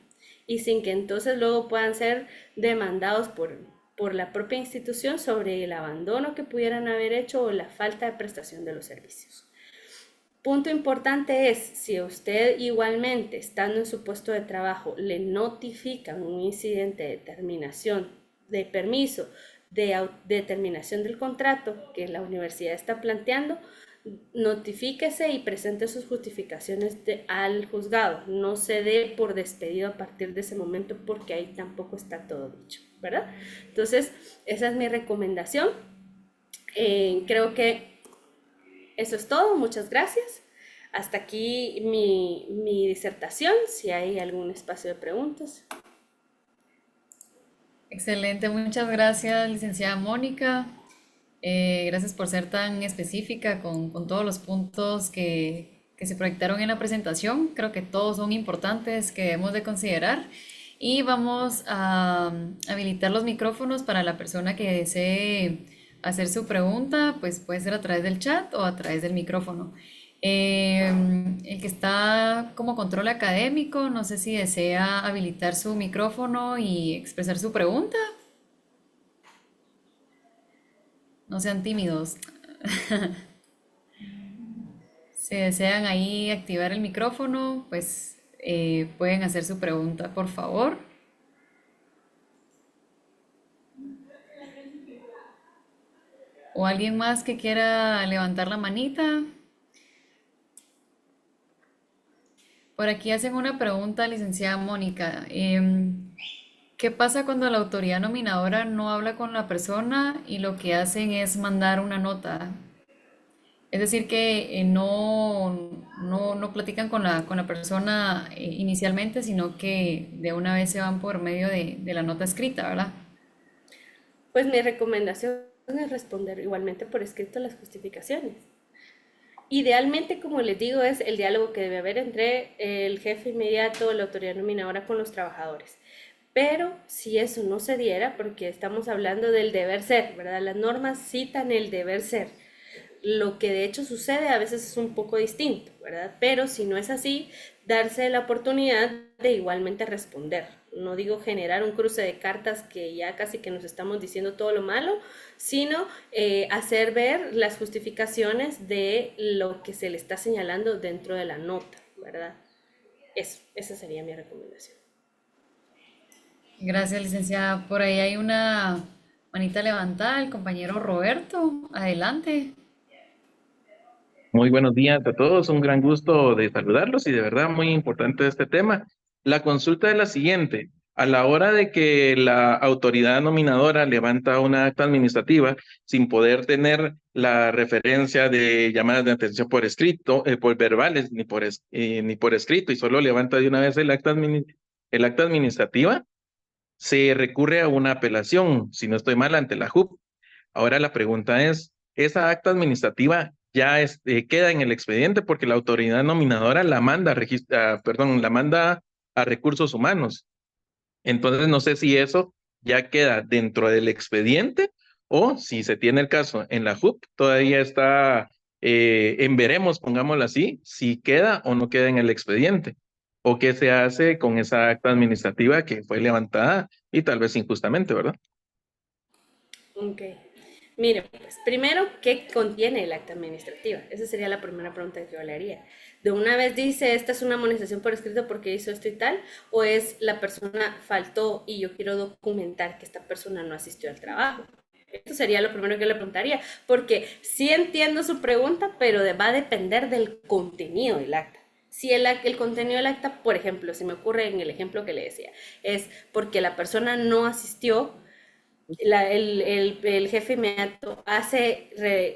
y sin que entonces luego puedan ser demandados por la propia institución sobre el abandono que pudieran haber hecho o la falta de prestación de los servicios. Punto importante es, si usted igualmente, estando en su puesto de trabajo, le notifican un incidente de terminación de permiso, de terminación del contrato que la universidad está planteando, notifíquese y presente sus justificaciones al juzgado. No se dé por despedido a partir de ese momento porque ahí tampoco está todo dicho, ¿verdad? Entonces, esa es mi recomendación. Creo que eso es todo. Muchas gracias. Hasta aquí mi disertación. Si hay algún espacio de preguntas. Excelente, muchas gracias, licenciada Mónica. Gracias por ser tan específica con todos los puntos que se proyectaron en la presentación. Creo que todos son importantes que debemos de considerar. Y vamos a habilitar los micrófonos para la persona que desee hacer su pregunta, pues puede ser a través del chat o a través del micrófono. El que está como control académico, no sé si desea habilitar su micrófono y expresar su pregunta. No sean tímidos. Si desean ahí activar el micrófono, pues pueden hacer su pregunta, por favor. O alguien más que quiera levantar la manita. Por aquí hacen una pregunta, licenciada Mónica. ¿Qué pasa cuando la autoridad nominadora no habla con la persona y lo que hacen es mandar una nota? Es decir, que no platican con la persona inicialmente, sino que de una vez se van por medio de la nota escrita, ¿verdad? Pues mi recomendación es responder igualmente por escrito las justificaciones. Idealmente, como les digo, es el diálogo que debe haber entre el jefe inmediato, la autoridad nominadora con los trabajadores. Pero si eso no se diera, porque estamos hablando del deber ser, ¿verdad? Las normas citan el deber ser. Lo que de hecho sucede a veces es un poco distinto, ¿verdad? Pero si no es así, darse la oportunidad de igualmente responder. No digo generar un cruce de cartas que ya casi que nos estamos diciendo todo lo malo, sino hacer ver las justificaciones de lo que se le está señalando dentro de la nota, ¿verdad? Esa sería mi recomendación. Gracias, licenciada. Por ahí hay una manita levantada, el compañero Roberto. Adelante. Muy buenos días a todos, un gran gusto de saludarlos y de verdad muy importante este tema. La consulta es la siguiente. a la hora de que la autoridad nominadora levanta una acta administrativa sin poder tener la referencia de llamadas de atención por escrito, por verbales, ni por escrito, y solo levanta de una vez el acta administrativa, se recurre a una apelación, si no estoy mal, ante la JUP. Ahora la pregunta es, ¿esa acta administrativa ya queda en el expediente porque la autoridad nominadora la manda la manda a recursos humanos? Entonces no sé si eso ya queda dentro del expediente o si se tiene el caso en la JUP, todavía está en veremos, pongámoslo así, si queda o no queda en el expediente. O qué se hace con esa acta administrativa que fue levantada y tal vez injustamente, ¿verdad? Ok. Mire, pues primero, ¿qué contiene el acta administrativa? Esa sería la primera pregunta que yo le haría. ¿De una vez dice, esta es una amonestación por escrito porque hizo esto y tal? ¿O es la persona faltó y yo quiero documentar que esta persona no asistió al trabajo? Esto sería lo primero que le preguntaría, porque sí entiendo su pregunta, pero va a depender del contenido del acta. Si el contenido del acta, por ejemplo, si me ocurre en el ejemplo que le decía, es porque la persona no asistió, el jefe inmediato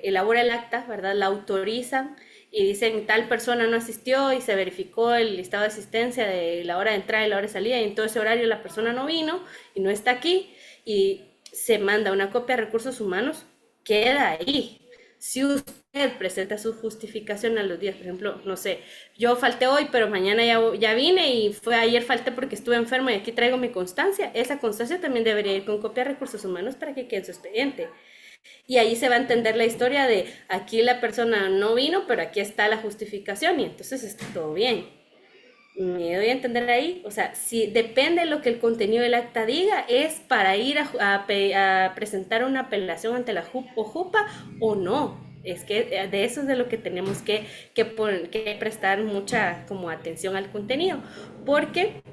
elabora el acta, ¿verdad? La autorizan y dicen tal persona no asistió y se verificó el listado de asistencia de la hora de entrada y la hora de salida y en todo ese horario la persona no vino y no está aquí y se manda una copia a recursos humanos, queda ahí. Si usted presenta su justificación a los días, por ejemplo, no sé, yo falté hoy, pero mañana ya vine y fue ayer falté porque estuve enfermo y aquí traigo mi constancia, esa constancia también debería ir con copia de recursos humanos para que quede en su expediente. Y ahí se va a entender la historia de aquí la persona no vino, pero aquí está la justificación y entonces está todo bien. Me doy a entender ahí, o sea, si depende de lo que el contenido del acta diga, es para ir a presentar una apelación ante la JUP o JUPA o no. Es que de eso es de lo que tenemos que prestar mucha como atención al contenido, porque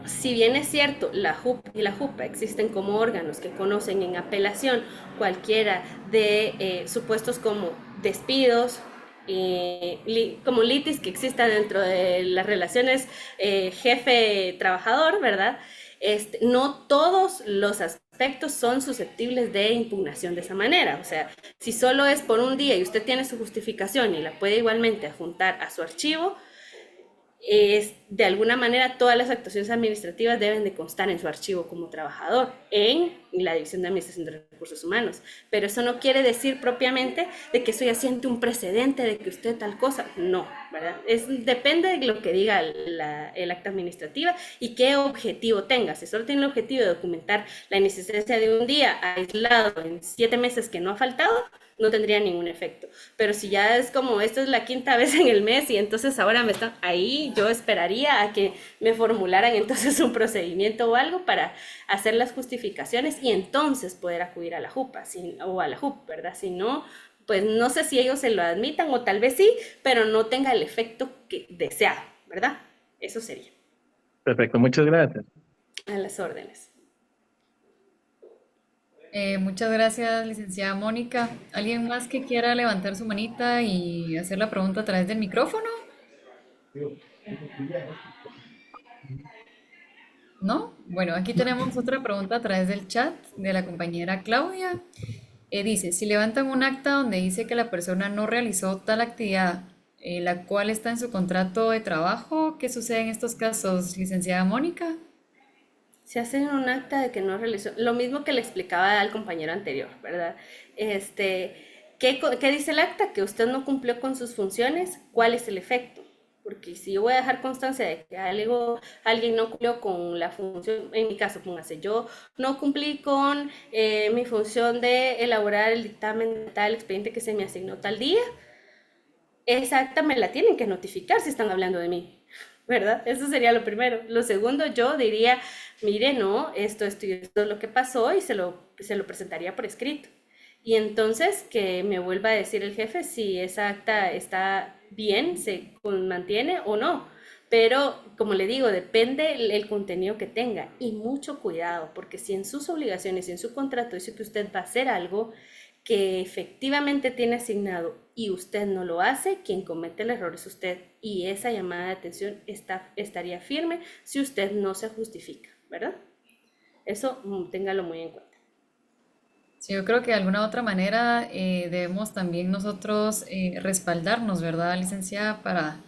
si bien es cierto, la JUP y la JUPA existen como órganos que conocen en apelación cualquiera de supuestos como despidos, como litis que exista dentro de las relaciones jefe-trabajador, ¿verdad? No todos los aspectos son susceptibles de impugnación de esa manera. O sea, si solo es por un día y usted tiene su justificación y la puede igualmente adjuntar a su archivo, de alguna manera todas las actuaciones administrativas deben de constar en su archivo como trabajador en la División de Administración de Recursos Humanos, pero eso no quiere decir propiamente de que eso ya siente un precedente de que usted tal cosa, no, ¿verdad? Depende de lo que diga el acta administrativa y qué objetivo tenga. Si solo tiene el objetivo de documentar la inexistencia de un día aislado en 7 meses que no ha faltado, no tendría ningún efecto. Pero si ya es como, esta es la quinta vez en el mes y entonces ahora me están ahí, yo esperaría a que me formularan entonces un procedimiento o algo para hacer las justificaciones y entonces poder acudir a la JUPA o a la JUP, ¿verdad? Si no, pues no sé si ellos se lo admitan o tal vez sí, pero no tenga el efecto que deseado, ¿verdad? Eso sería. Perfecto, muchas gracias. A las órdenes. Muchas gracias, licenciada Mónica. ¿Alguien más que quiera levantar su manita y hacer la pregunta a través del micrófono? ¿No? Bueno, aquí tenemos otra pregunta a través del chat de la compañera Claudia. Dice, si levantan un acta donde dice que la persona no realizó tal actividad, la cual está en su contrato de trabajo, ¿qué sucede en estos casos, licenciada Mónica? Se hace un acta de que no realizó, lo mismo que le explicaba al compañero anterior, ¿verdad? ¿Qué dice el acta? Que usted no cumplió con sus funciones, ¿cuál es el efecto? Porque si yo voy a dejar constancia de que alguien no cumplió con la función, en mi caso, póngase, yo no cumplí con mi función de elaborar el dictamen de tal expediente que se me asignó tal día, esa acta me la tienen que notificar si están hablando de mí, ¿verdad? Eso sería lo primero. Lo segundo, yo diría, mire, no, esto es lo que pasó y se lo presentaría por escrito. Y entonces que me vuelva a decir el jefe si esa acta está bien, se mantiene o no. Pero, como le digo, depende el contenido que tenga y mucho cuidado, porque si en sus obligaciones y en su contrato dice que usted va a hacer algo, que efectivamente tiene asignado y usted no lo hace, quien comete el error es usted, y esa llamada de atención estaría firme si usted no se justifica, ¿verdad? Eso téngalo muy en cuenta. Sí, yo creo que de alguna otra manera debemos también nosotros respaldarnos, ¿verdad, licenciada? Para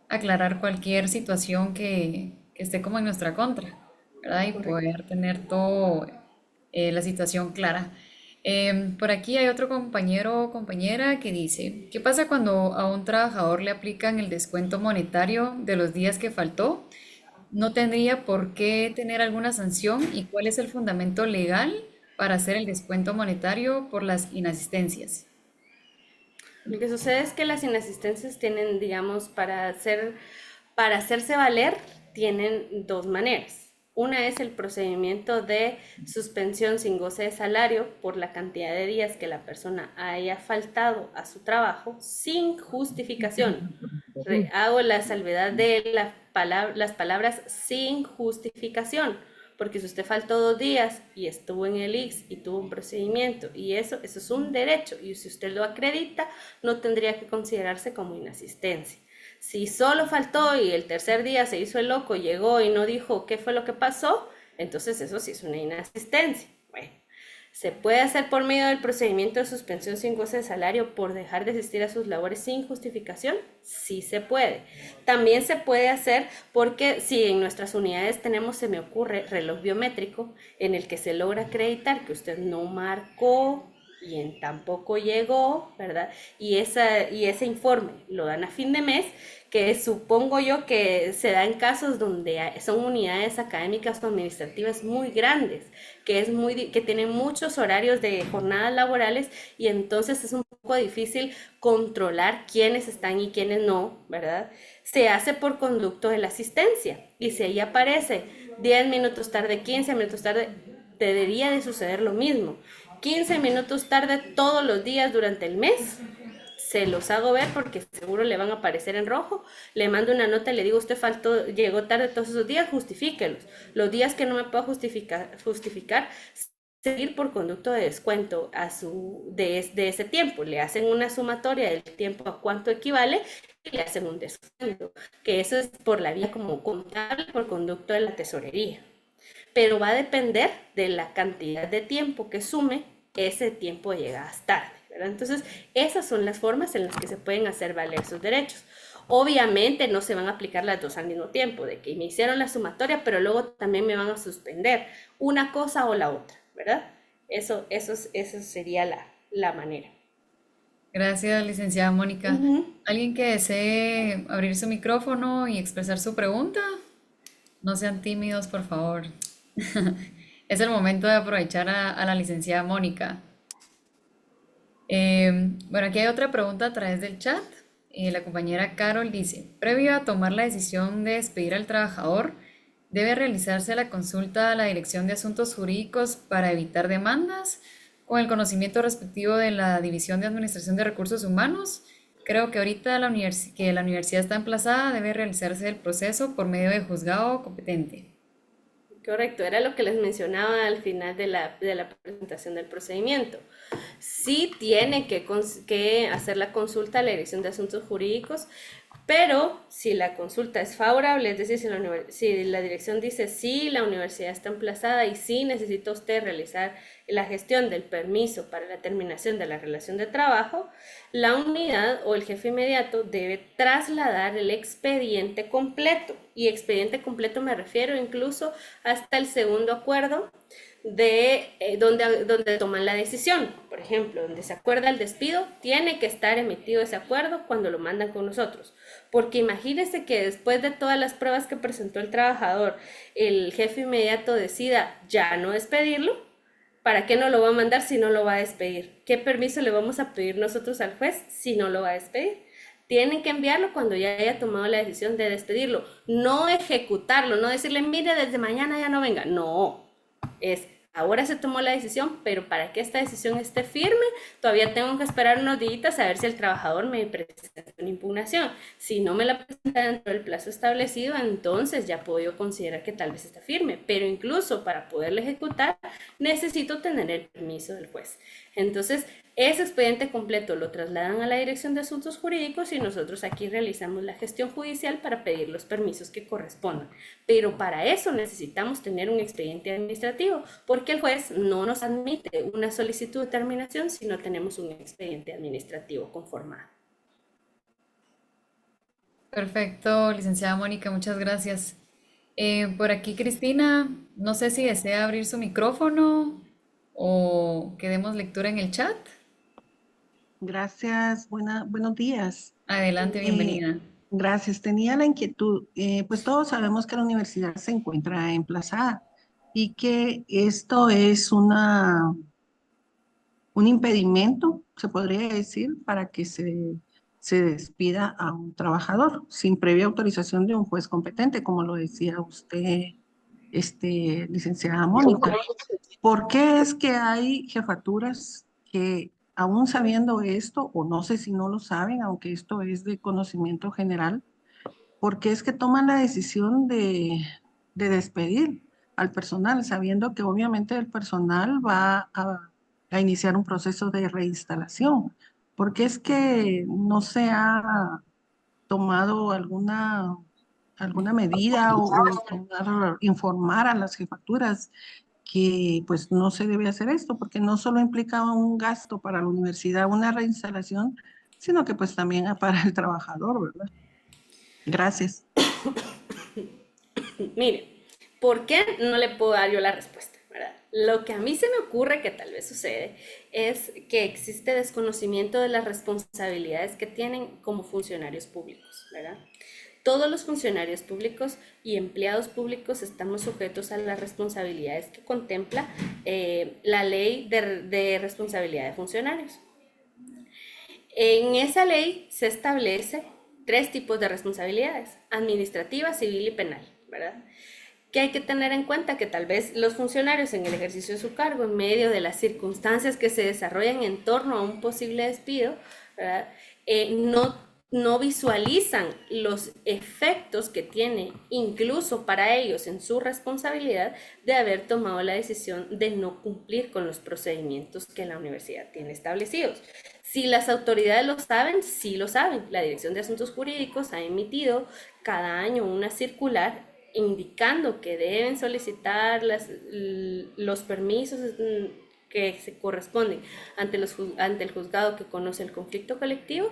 aclarar cualquier situación que esté como en nuestra contra, ¿verdad? Y Correcto. poder tener todo la situación clara. Por aquí hay otro compañero o compañera que dice, ¿qué pasa cuando a un trabajador le aplican el descuento monetario de los días que faltó? ¿No tendría por qué tener alguna sanción y cuál es el fundamento legal para hacer el descuento monetario por las inasistencias? Lo que sucede es que las inasistencias tienen, digamos, para hacerse valer, tienen dos maneras. Una es el procedimiento de suspensión sin goce de salario por la cantidad de días que la persona haya faltado a su trabajo sin justificación. Hago la salvedad de las palabras sin justificación, porque si usted faltó 2 días y estuvo en el IX y tuvo un procedimiento y eso es un derecho, y si usted lo acredita, no tendría que considerarse como inasistencia. Si solo faltó y el tercer día se hizo el loco, llegó y no dijo qué fue lo que pasó, entonces eso sí es una inasistencia. Bueno, se puede hacer por medio del procedimiento de suspensión sin goce de salario por dejar de asistir a sus labores sin justificación. Sí se puede. También se puede hacer porque si en nuestras unidades tenemos, se me ocurre, reloj biométrico en el que se logra acreditar que usted no marcó y tampoco llegó, ¿verdad? Y ese informe lo dan a fin de mes, que supongo yo que se da en casos donde son unidades académicas o administrativas muy grandes, que tienen muchos horarios de jornadas laborales, y entonces es un poco difícil controlar quiénes están y quiénes no, ¿verdad? Se hace por conducto de la asistencia, y si ahí aparece 10 minutos tarde, 15 minutos tarde, debería de suceder lo mismo. 15 minutos tarde todos los días durante el mes, se los hago ver porque seguro le van a aparecer en rojo, le mando una nota y le digo, usted faltó, llegó tarde todos esos días, justifíquelos. Los días que no me pueda justificar, seguir por conducto de descuento de ese tiempo. Le hacen una sumatoria del tiempo a cuánto equivale y le hacen un descuento, que eso es por la vía como contable, por conducto de la tesorería. Pero va a depender de la cantidad de tiempo que sume ese tiempo de llegadas tarde, ¿verdad? Entonces, esas son las formas en las que se pueden hacer valer sus derechos. Obviamente no se van a aplicar las dos al mismo tiempo, de que me hicieron la sumatoria, pero luego también me van a suspender una cosa o la otra, ¿verdad? Eso sería la manera. Gracias, licenciada Mónica. ¿Alguien que desee abrir su micrófono y expresar su pregunta? No sean tímidos, por favor. Es el momento de aprovechar a la licenciada Mónica. Bueno, aquí hay otra pregunta a través del chat. La compañera Carol dice, previo a tomar la decisión de despedir al trabajador, ¿debe realizarse la consulta a la Dirección de Asuntos Jurídicos para evitar demandas con el conocimiento respectivo de la División de Administración de Recursos Humanos? Creo que ahorita que la universidad está emplazada, debe realizarse el proceso por medio de juzgado competente. Correcto, era lo que les mencionaba al final de la presentación del procedimiento. Sí tiene que hacer la consulta a la Dirección de Asuntos Jurídicos, pero si la consulta es favorable, es decir, si la dirección dice sí, la universidad está emplazada y sí necesita usted realizar la gestión del permiso para la terminación de la relación de trabajo, la unidad o el jefe inmediato debe trasladar el expediente completo. Y expediente completo me refiero incluso hasta el segundo acuerdo donde toman la decisión. Por ejemplo, donde se acuerda el despido, tiene que estar emitido ese acuerdo cuando lo mandan con nosotros. Porque imagínese que después de todas las pruebas que presentó el trabajador, el jefe inmediato decida ya no despedirlo. ¿Para qué no lo va a mandar si no lo va a despedir? ¿Qué permiso le vamos a pedir nosotros al juez si no lo va a despedir? Tienen que enviarlo cuando ya haya tomado la decisión de despedirlo, no ejecutarlo, no decirle, mire, desde mañana ya no venga. No, es ahora se tomó la decisión, pero para que esta decisión esté firme, todavía tengo que esperar unos días a ver si el trabajador me presenta una impugnación. Si no me la presenta dentro del plazo establecido, entonces ya puedo yo considerar que tal vez está firme, pero incluso para poderlo ejecutar necesito tener el permiso del juez. Entonces, Ese expediente completo lo trasladan a la Dirección de Asuntos Jurídicos y nosotros aquí realizamos la gestión judicial para pedir los permisos que correspondan. Pero para eso necesitamos tener un expediente administrativo, porque el juez no nos admite una solicitud de terminación si no tenemos un expediente administrativo conformado. Perfecto, licenciada Mónica, muchas gracias. Por aquí, Cristina, no sé si desea abrir su micrófono o que demos lectura en el chat. Gracias, buenos días. Adelante, Eh, bienvenida. gracias, tenía la inquietud, pues todos sabemos que la universidad se encuentra emplazada y que esto es un impedimento, se podría decir, para que se despida a un trabajador sin previa autorización de un juez competente, como lo decía usted, licenciada Mónica. ¿Por qué es que hay jefaturas que, aún sabiendo esto, o no sé si no lo saben, aunque esto es de conocimiento general, por qué es que toman la decisión de despedir al personal, sabiendo que obviamente el personal va a iniciar un proceso de reinstalación? ¿Por qué es que no se ha tomado alguna medida o informar a las jefaturas que pues no se debe hacer esto, porque no solo implica un gasto para la universidad, una reinstalación, sino que pues también para el trabajador, ¿verdad? Gracias. Mire, ¿por qué no le puedo dar yo la respuesta? ¿Verdad? Lo que a mí se me ocurre que tal vez sucede es que existe desconocimiento de las responsabilidades que tienen como funcionarios públicos, ¿verdad? Todos los funcionarios públicos y empleados públicos estamos sujetos a las responsabilidades que contempla la ley de responsabilidad de funcionarios. En esa ley se establece 3 tipos de responsabilidades: administrativa, civil y penal, ¿verdad? Que hay que tener en cuenta que tal vez los funcionarios en el ejercicio de su cargo, en medio de las circunstancias que se desarrollan en torno a un posible despido, ¿verdad? No visualizan los efectos que tiene incluso para ellos en su responsabilidad de haber tomado la decisión de no cumplir con los procedimientos que la universidad tiene establecidos. Si las autoridades lo saben, sí lo saben. La Dirección de Asuntos Jurídicos ha emitido cada año una circular indicando que deben solicitar los permisos que se corresponden ante el juzgado que conoce el conflicto colectivo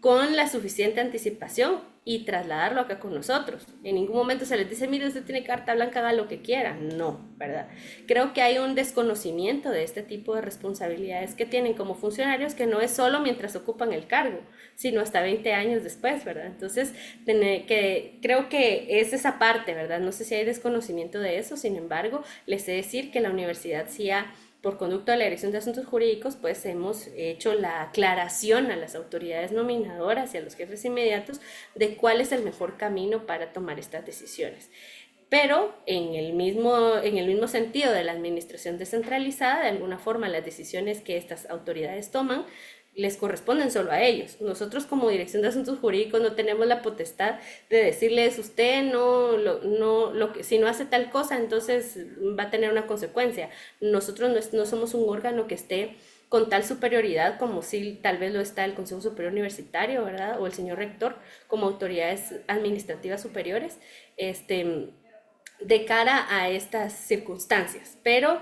con la suficiente anticipación y trasladarlo acá con nosotros. En ningún momento se les dice, mire, usted tiene carta blanca, haga lo que quiera. No, ¿verdad? Creo que hay un desconocimiento de este tipo de responsabilidades que tienen como funcionarios, que no es solo mientras ocupan el cargo, sino hasta 20 años después, ¿verdad? Entonces, creo que es esa parte, ¿verdad? No sé si hay desconocimiento de eso, sin embargo, les he de decir que la universidad sí por conducto de la Dirección de Asuntos Jurídicos, pues hemos hecho la aclaración a las autoridades nominadoras y a los jefes inmediatos de cuál es el mejor camino para tomar estas decisiones. Pero en el mismo sentido de la administración descentralizada, de alguna forma las decisiones que estas autoridades toman les corresponden solo a ellos. Nosotros como Dirección de Asuntos Jurídicos no tenemos la potestad de decirles, usted si no hace tal cosa, entonces va a tener una consecuencia. Nosotros no somos un órgano que esté con tal superioridad como si tal vez lo está el Consejo Superior Universitario, ¿verdad? O el señor rector como autoridades administrativas superiores, de cara a estas circunstancias, pero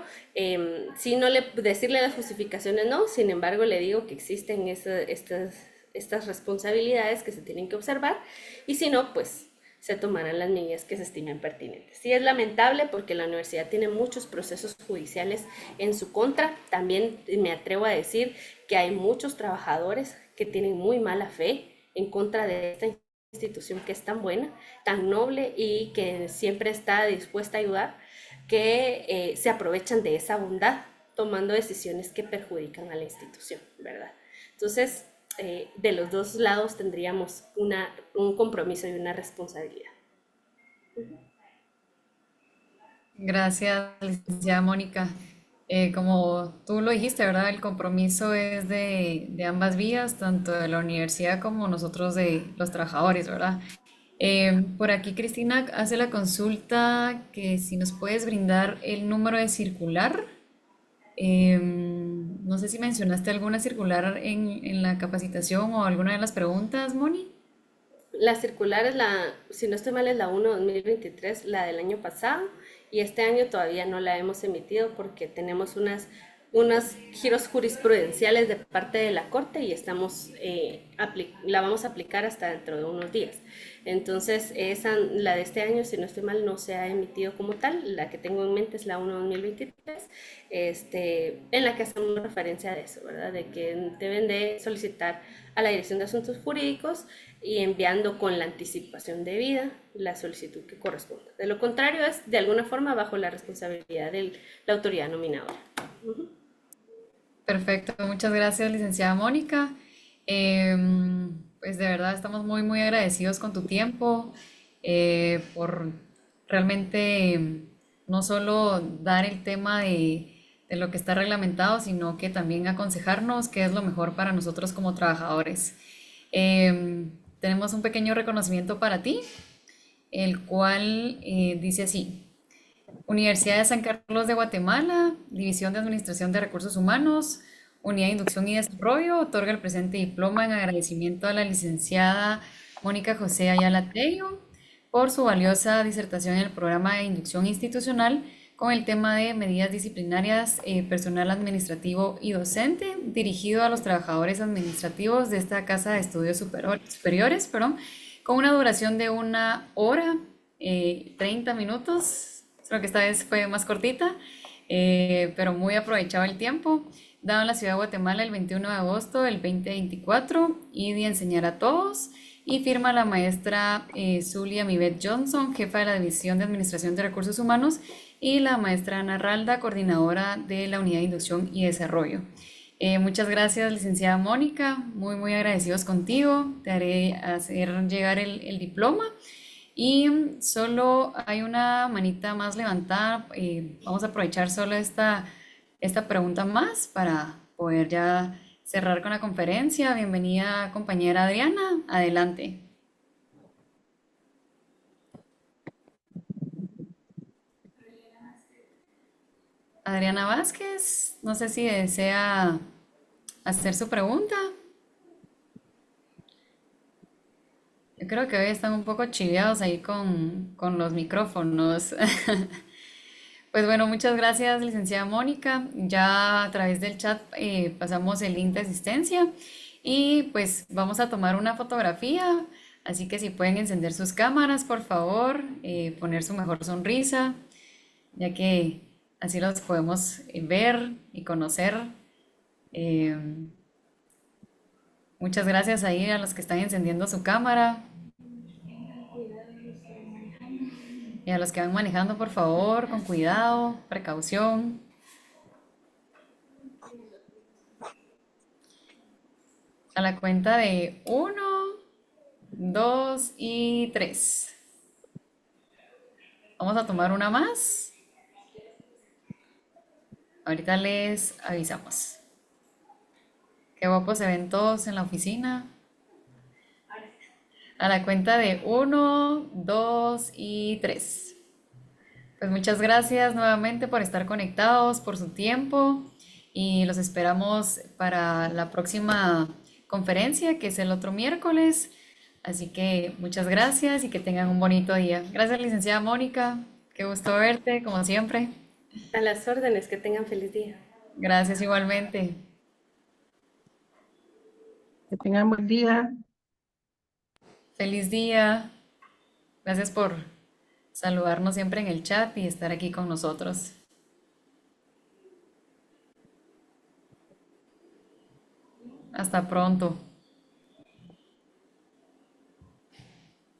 si no decirle las justificaciones no, sin embargo le digo que existen estas responsabilidades que se tienen que observar y si no, pues se tomarán las medidas que se estimen pertinentes. Sí, es lamentable porque la universidad tiene muchos procesos judiciales en su contra. También me atrevo a decir que hay muchos trabajadores que tienen muy mala fe en contra de esta institución que es tan buena, tan noble y que siempre está dispuesta a ayudar, que se aprovechan de esa bondad tomando decisiones que perjudican a la institución, ¿verdad? Entonces, de los dos lados tendríamos un compromiso y una responsabilidad. Gracias, licenciada Mónica. Como tú lo dijiste, ¿verdad? El compromiso es de ambas vías, tanto de la universidad como nosotros de los trabajadores, ¿verdad? Por aquí Cristina hace la consulta que si nos puedes brindar el número de circular. No sé si mencionaste alguna circular en la capacitación o alguna de las preguntas, Moni. La circular es si no estoy mal, es la 1/2023, la del año pasado, y este año todavía no la hemos emitido porque tenemos unos giros jurisprudenciales de parte de la Corte y la vamos a aplicar hasta dentro de unos días. Entonces, la de este año, si no estoy mal, no se ha emitido como tal. La que tengo en mente es la 1/2023, en la que hacemos referencia de eso, ¿verdad? De que deben de solicitar a la Dirección de Asuntos Jurídicos y enviando con la anticipación debida la solicitud que corresponda. De lo contrario, es de alguna forma bajo la responsabilidad de la autoridad nominadora. Perfecto, muchas gracias, licenciada Mónica. Pues de verdad estamos muy, muy agradecidos con tu tiempo, por realmente no solo dar el tema de lo que está reglamentado, sino que también aconsejarnos qué es lo mejor para nosotros como trabajadores. Tenemos un pequeño reconocimiento para ti, el cual dice así. Universidad de San Carlos de Guatemala, División de Administración de Recursos Humanos, Unidad de Inducción y Desarrollo, otorga el presente diploma en agradecimiento a la licenciada Mónica José Ayala Tello por su valiosa disertación en el programa de inducción institucional con el tema de medidas disciplinarias, personal administrativo y docente, dirigido a los trabajadores administrativos de esta Casa de Estudios Superiores, con una duración de 1 hora, 30 minutos. Creo que esta vez fue más cortita, pero muy aprovechado el tiempo. Dado en la ciudad de Guatemala el 21 de agosto del 2024 y de enseñar a todos. Y firma la maestra Zulia Mivet Johnson, jefa de la División de Administración de Recursos Humanos, y la maestra Ana Ralda, coordinadora de la Unidad de Inducción y Desarrollo. Muchas gracias, licenciada Mónica. Muy, muy agradecidos contigo. Te haré hacer llegar el diploma. Y solo hay una manita más levantada. Vamos a aprovechar solo esta pregunta más para poder ya cerrar con la conferencia. Bienvenida, compañera Adriana. Adelante. Adriana Vázquez, no sé si desea hacer su pregunta. Yo creo que hoy están un poco chiveados ahí con los micrófonos. Pues bueno, muchas gracias, licenciada Mónica. Ya a través del chat pasamos el link de asistencia y pues vamos a tomar una fotografía. Así que si pueden encender sus cámaras, por favor, poner su mejor sonrisa, ya que así los podemos ver y conocer. Eh, Muchas gracias ahí a los que están encendiendo su cámara. Y a los que van manejando, por favor, con cuidado, precaución. A la cuenta de 1, 2 y 3. Vamos a tomar una más. Ahorita les avisamos. Qué guapos se ven todos en la oficina. A la cuenta de 1, 2 y 3. Pues muchas gracias nuevamente por estar conectados, por su tiempo y los esperamos para la próxima conferencia, que es el otro miércoles. Así que muchas gracias y que tengan un bonito día. Gracias, licenciada Mónica. Qué gusto verte, como siempre. A las órdenes, que tengan feliz día. Gracias igualmente. Que tengan buen día. Feliz día. Gracias por saludarnos siempre en el chat y estar aquí con nosotros. Hasta pronto.